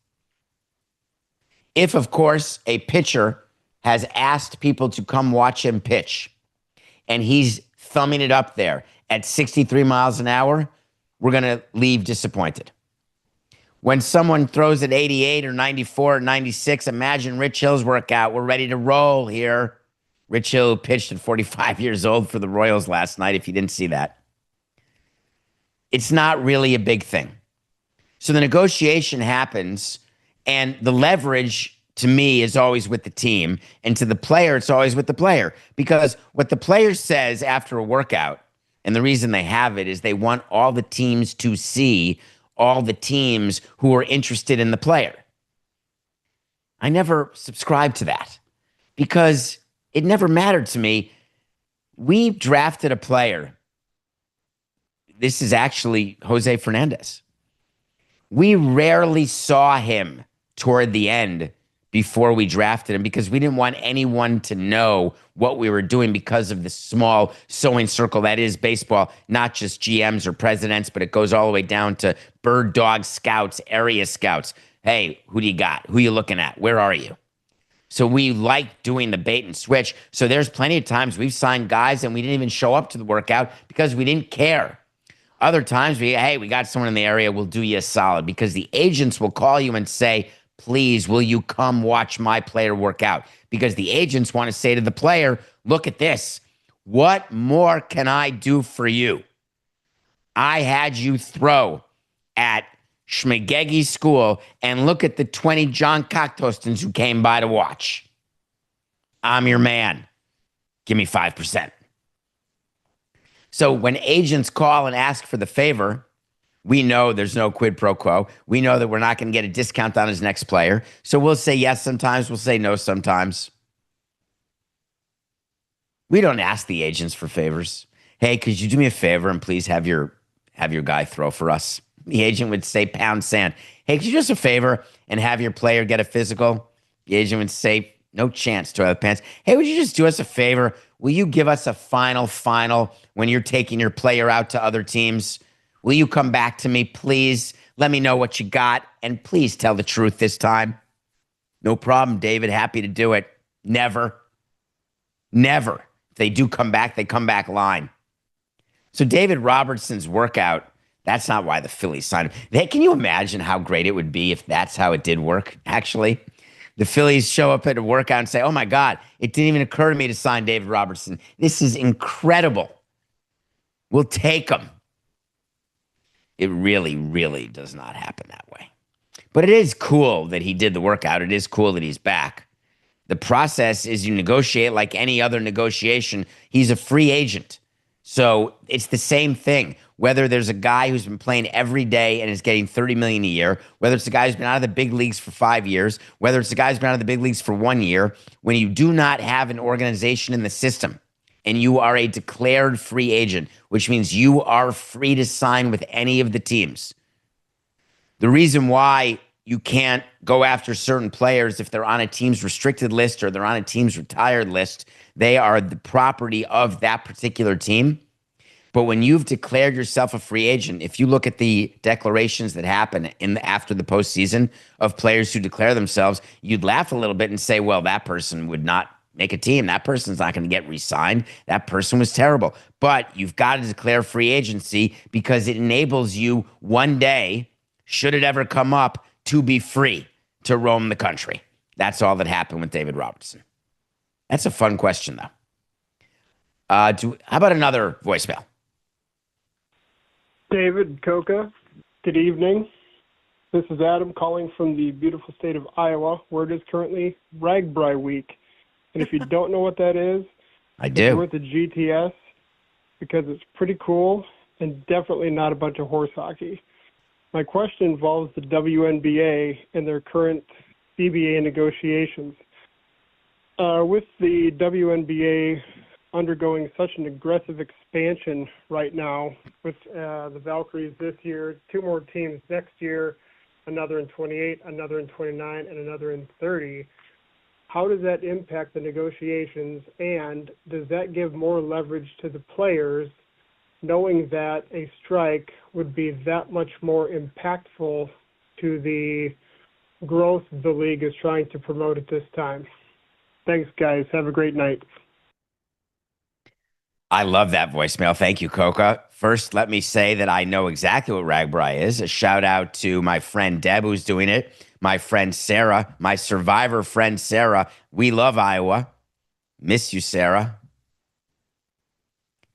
If, of course, a pitcher has asked people to come watch him pitch and he's thumbing it up there at 63 miles an hour, we're going to leave disappointed. When someone throws at 88 or 94 or 96, imagine Rich Hill's workout. We're ready to roll here. Rich Hill pitched at 45 years old for the Royals last night, if you didn't see that. It's not really a big thing. So the negotiation happens, and the leverage to me is always with the team, and to the player, it's always with the player. Because what the player says after a workout, and the reason they have it is they want all the teams to see all the teams who are interested in the player. I never subscribed to that because it never mattered to me. We drafted a player. This is actually Jose Fernandez. We rarely saw him toward the end before we drafted him because we didn't want anyone to know what we were doing because of the small sewing circle that is baseball, not just GMs or presidents, but it goes all the way down to bird dog scouts, area scouts. Hey, who do you got? Who you looking at? Where are you? So we like doing the bait and switch. So there's plenty of times we've signed guys and we didn't even show up to the workout because we didn't care. Other times we got someone in the area, we'll do you a solid because the agents will call you and say, please, will you come watch my player work out? Because the agents want to say to the player, look at this. What more can I do for you? I had you throw at Schmagegi School and look at the 20 John Cocktostons who came by to watch. I'm your man. Give me 5%. So when agents call and ask for the favor, we know there's no quid pro quo. We know that we're not going to get a discount on his next player. So we'll say yes sometimes. We'll say no sometimes. We don't ask the agents for favors. Hey, could you do me a favor and please have your guy throw for us? The agent would say pound sand. Hey, could you do us a favor and have your player get a physical? The agent would say no chance, toilet pants. Hey, would you just do us a favor? Will you give us a final when you're taking your player out to other teams? Will you come back to me, please? Let me know what you got, and please tell the truth this time. No problem, David. Happy to do it. Never. If they do come back, they come back lying. So David Robertson's workout, that's not why the Phillies signed him. Can you imagine how great it would be if that's how it did work, actually? The Phillies show up at a workout and say, oh, my God, it didn't even occur to me to sign David Robertson. This is incredible. We'll take him. It really, really does not happen that way. But it is cool that he did the workout. It is cool that he's back. The process is you negotiate like any other negotiation. He's a free agent. So it's the same thing. Whether there's a guy who's been playing every day and is getting $30 million a year, whether it's a guy who's been out of the big leagues for 5 years, whether it's a guy who's been out of the big leagues for 1 year, when you do not have an organization in the system and you are a declared free agent, which means you are free to sign with any of the teams. The reason why you can't go after certain players if they're on a team's restricted list or they're on a team's retired list, they are the property of that particular team. But when you've declared yourself a free agent, if you look at the declarations that happen after the postseason of players who declare themselves, you'd laugh a little bit and say, well, that person would not make a team. That person's not going to get re-signed. That person was terrible. But you've got to declare free agency because it enables you one day, should it ever come up, to be free to roam the country. That's all that happened with David Robertson. That's a fun question, though. How about another voicemail? David, Coca, good evening. This is Adam calling from the beautiful state of Iowa, where it is currently Ragbri Week. And if you don't know what that is, I do. We're at the GTS because it's pretty cool and definitely not a bunch of horse hockey. My question involves the WNBA and their current CBA negotiations. With the WNBA undergoing such an aggressive expansion right now, with the Valkyries this year, 2 more teams next year, another in 28, another in 29, and another in 30, how does that impact the negotiations, and does that give more leverage to the players, knowing that a strike would be that much more impactful to the growth the league is trying to promote at this time? Thanks, guys. Have a great night. I love that voicemail. Thank you, Coca. First, let me say that I know exactly what Ragbri is. A shout out to my friend Deb, who's doing it. My friend Sarah, my survivor friend Sarah. We love Iowa. Miss you, Sarah.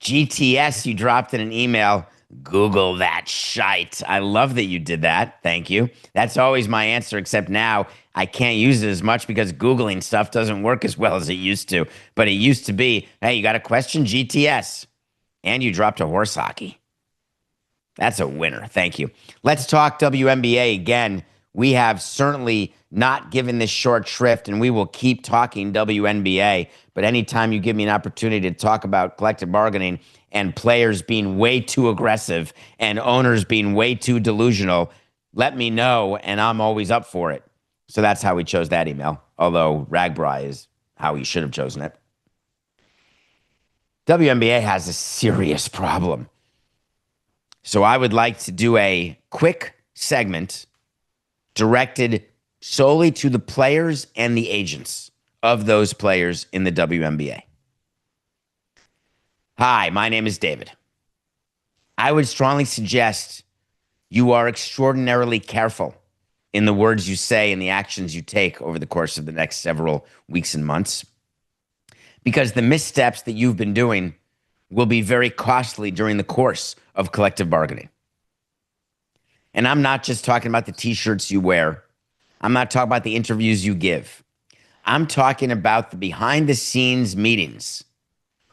GTS, you dropped in an email. Google that shite. I love that you did that. Thank you. That's always my answer, except now I can't use it as much because Googling stuff doesn't work as well as it used to. But it used to be, hey, you got a question? GTS. And you dropped a horse hockey. That's a winner. Thank you. Let's talk WNBA again. We have certainly not given this short shrift, and we will keep talking WNBA. But anytime you give me an opportunity to talk about collective bargaining and players being way too aggressive and owners being way too delusional, let me know, and I'm always up for it. So that's how we chose that email, although Ragbri is how he should have chosen it. WNBA has a serious problem. So I would like to do a quick segment directed solely to the players and the agents of those players in the WNBA. Hi, my name is David. I would strongly suggest you are extraordinarily careful in the words you say and the actions you take over the course of the next several weeks and months, because the missteps that you've been doing will be very costly during the course of collective bargaining. And I'm not just talking about the t-shirts you wear. I'm not talking about the interviews you give. I'm talking about the behind-the-scenes meetings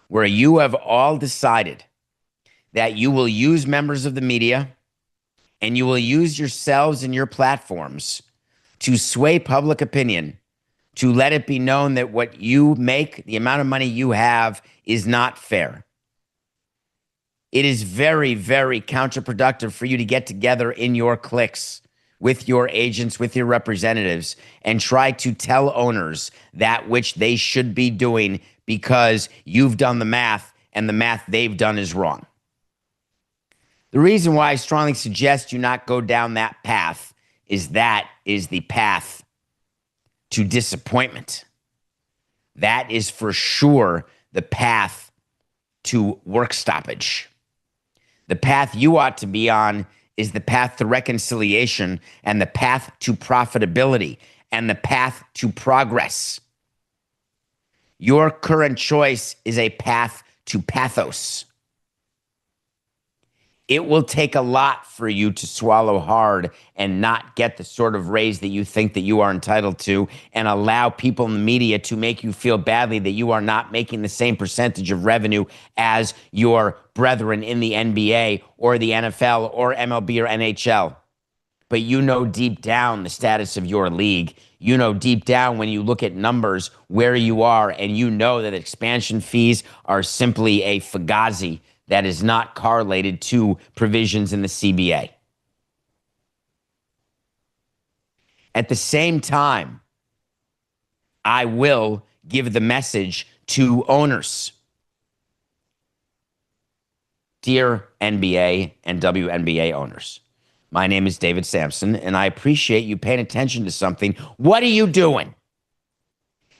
where you have all decided that you will use members of the media and you will use yourselves and your platforms to sway public opinion, to let it be known that what you make, the amount of money you have, is not fair. It is very, very counterproductive for you to get together in your cliques with your agents, with your representatives, and try to tell owners that which they should be doing because you've done the math and the math they've done is wrong. The reason why I strongly suggest you not go down that path is that is the path to disappointment. That is for sure the path to work stoppage. The path you ought to be on is the path to reconciliation and the path to profitability and the path to progress. Your current choice is a path to pathos. It will take a lot for you to swallow hard and not get the sort of raise that you think that you are entitled to and allow people in the media to make you feel badly that you are not making the same percentage of revenue as your brethren in the NBA or the NFL or MLB or NHL. But you know deep down the status of your league. You know deep down when you look at numbers where you are, and you know that expansion fees are simply a fugazi that is not correlated to provisions in the CBA. At the same time, I will give the message to owners. Dear NBA and WNBA owners, my name is David Samson, and I appreciate you paying attention to something. What are you doing?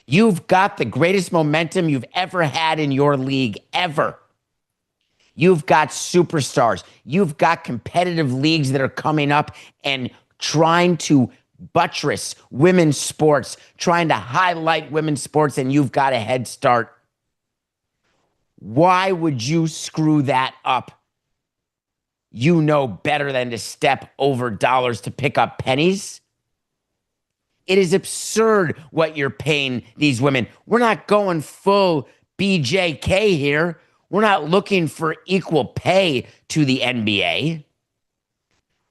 You've got the greatest momentum you've ever had in your league, ever. You've got superstars. You've got competitive leagues that are coming up and trying to buttress women's sports, trying to highlight women's sports, and you've got a head start. Why would you screw that up? You know better than to step over dollars to pick up pennies. It is absurd what you're paying these women. We're not going full BJK here. We're not looking for equal pay to the NBA.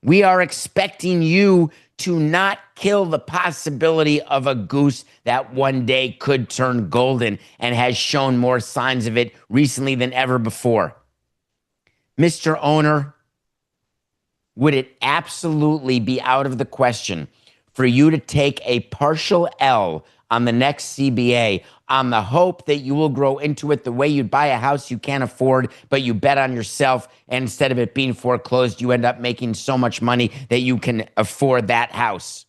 We are expecting you to not kill the possibility of a goose that one day could turn golden and has shown more signs of it recently than ever before. Mr. Owner, would it absolutely be out of the question for you to take a partial L on the next CBA on the hope that you will grow into it the way you'd buy a house you can't afford, but you bet on yourself, and instead of it being foreclosed, you end up making so much money that you can afford that house?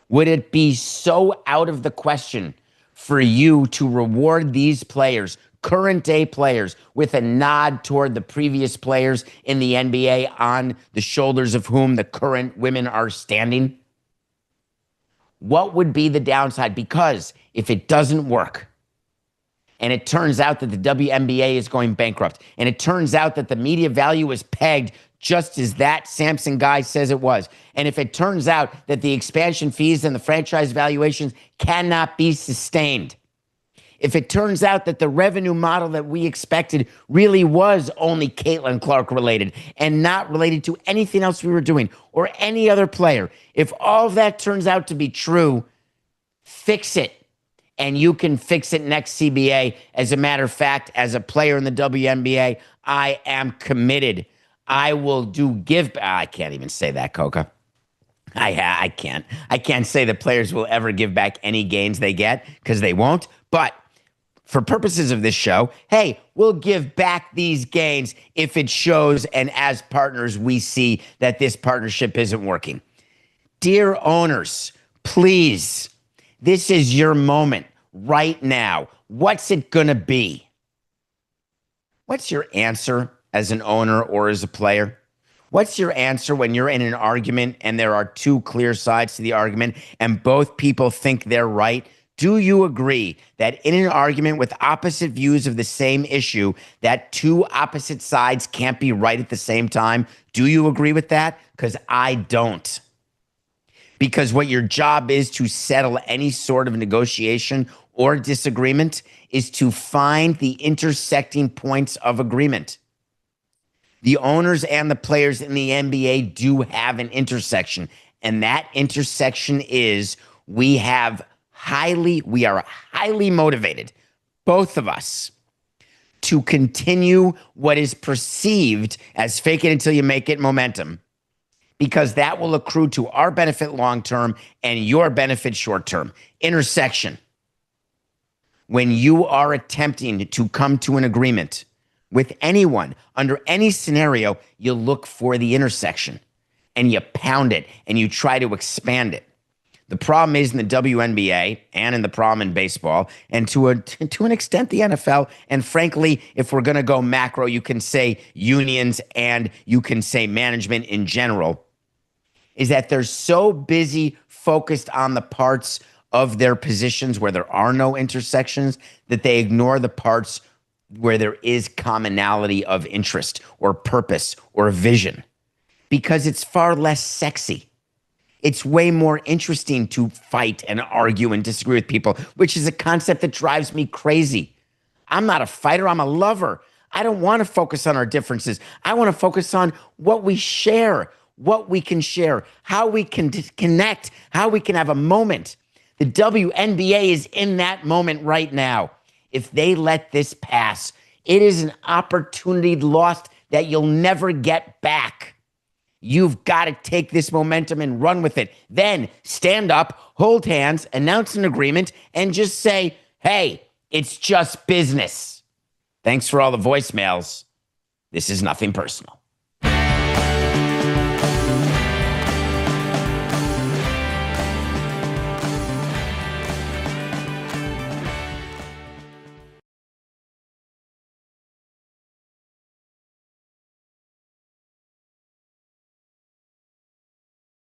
Would it be so out of the question for you to reward these players, current day players, with a nod toward the previous players in the NBA on the shoulders of whom the current women are standing? What would be the downside? Because if it doesn't work, and it turns out that the WNBA is going bankrupt, and it turns out that the media value is pegged just as that Samson guy says it was, and if it turns out that the expansion fees and the franchise valuations cannot be sustained, if it turns out that the revenue model that we expected really was only Caitlin Clark related and not related to anything else we were doing or any other player, if all of that turns out to be true, fix it. And you can fix it next CBA. As a matter of fact, as a player in the WNBA, I am committed. I will do give. I can't even say that, Coca. I can't. I can't say that players will ever give back any gains they get because they won't. But for purposes of this show, hey, we'll give back these gains if it shows, and as partners, we see that this partnership isn't working. Dear owners, please, this is your moment right now. What's it going to be? What's your answer as an owner or as a player? What's your answer when you're in an argument and there are two clear sides to the argument and both people think they're right? Do you agree that in an argument with opposite views of the same issue, that two opposite sides can't be right at the same time? Do you agree with that? Because I don't. Because what your job is to settle any sort of negotiation or disagreement is to find the intersecting points of agreement. The owners and the players in the NBA do have an intersection, and that intersection is we are highly motivated, both of us, to continue what is perceived as fake it until you make it momentum, because that will accrue to our benefit long-term and your benefit short-term. Intersection. When you are attempting to come to an agreement with anyone under any scenario, you look for the intersection and you pound it and you try to expand it. The problem is in the WNBA and in the problem in baseball and to an extent the NFL, and frankly, if we're going to go macro, you can say unions and you can say management in general, is that they're so busy focused on the parts of their positions where there are no intersections that they ignore the parts where there is commonality of interest or purpose or vision, because it's far less sexy. It's way more interesting to fight and argue and disagree with people, which is a concept that drives me crazy. I'm not a fighter. I'm a lover. I don't want to focus on our differences. I want to focus on what we share, what we can share, how we can connect, how we can have a moment. The WNBA is in that moment right now. If they let this pass, it is an opportunity lost that you'll never get back. You've got to take this momentum and run with it. Then stand up, hold hands, announce an agreement, and just say, hey, it's just business. Thanks for all the voicemails. This is nothing personal.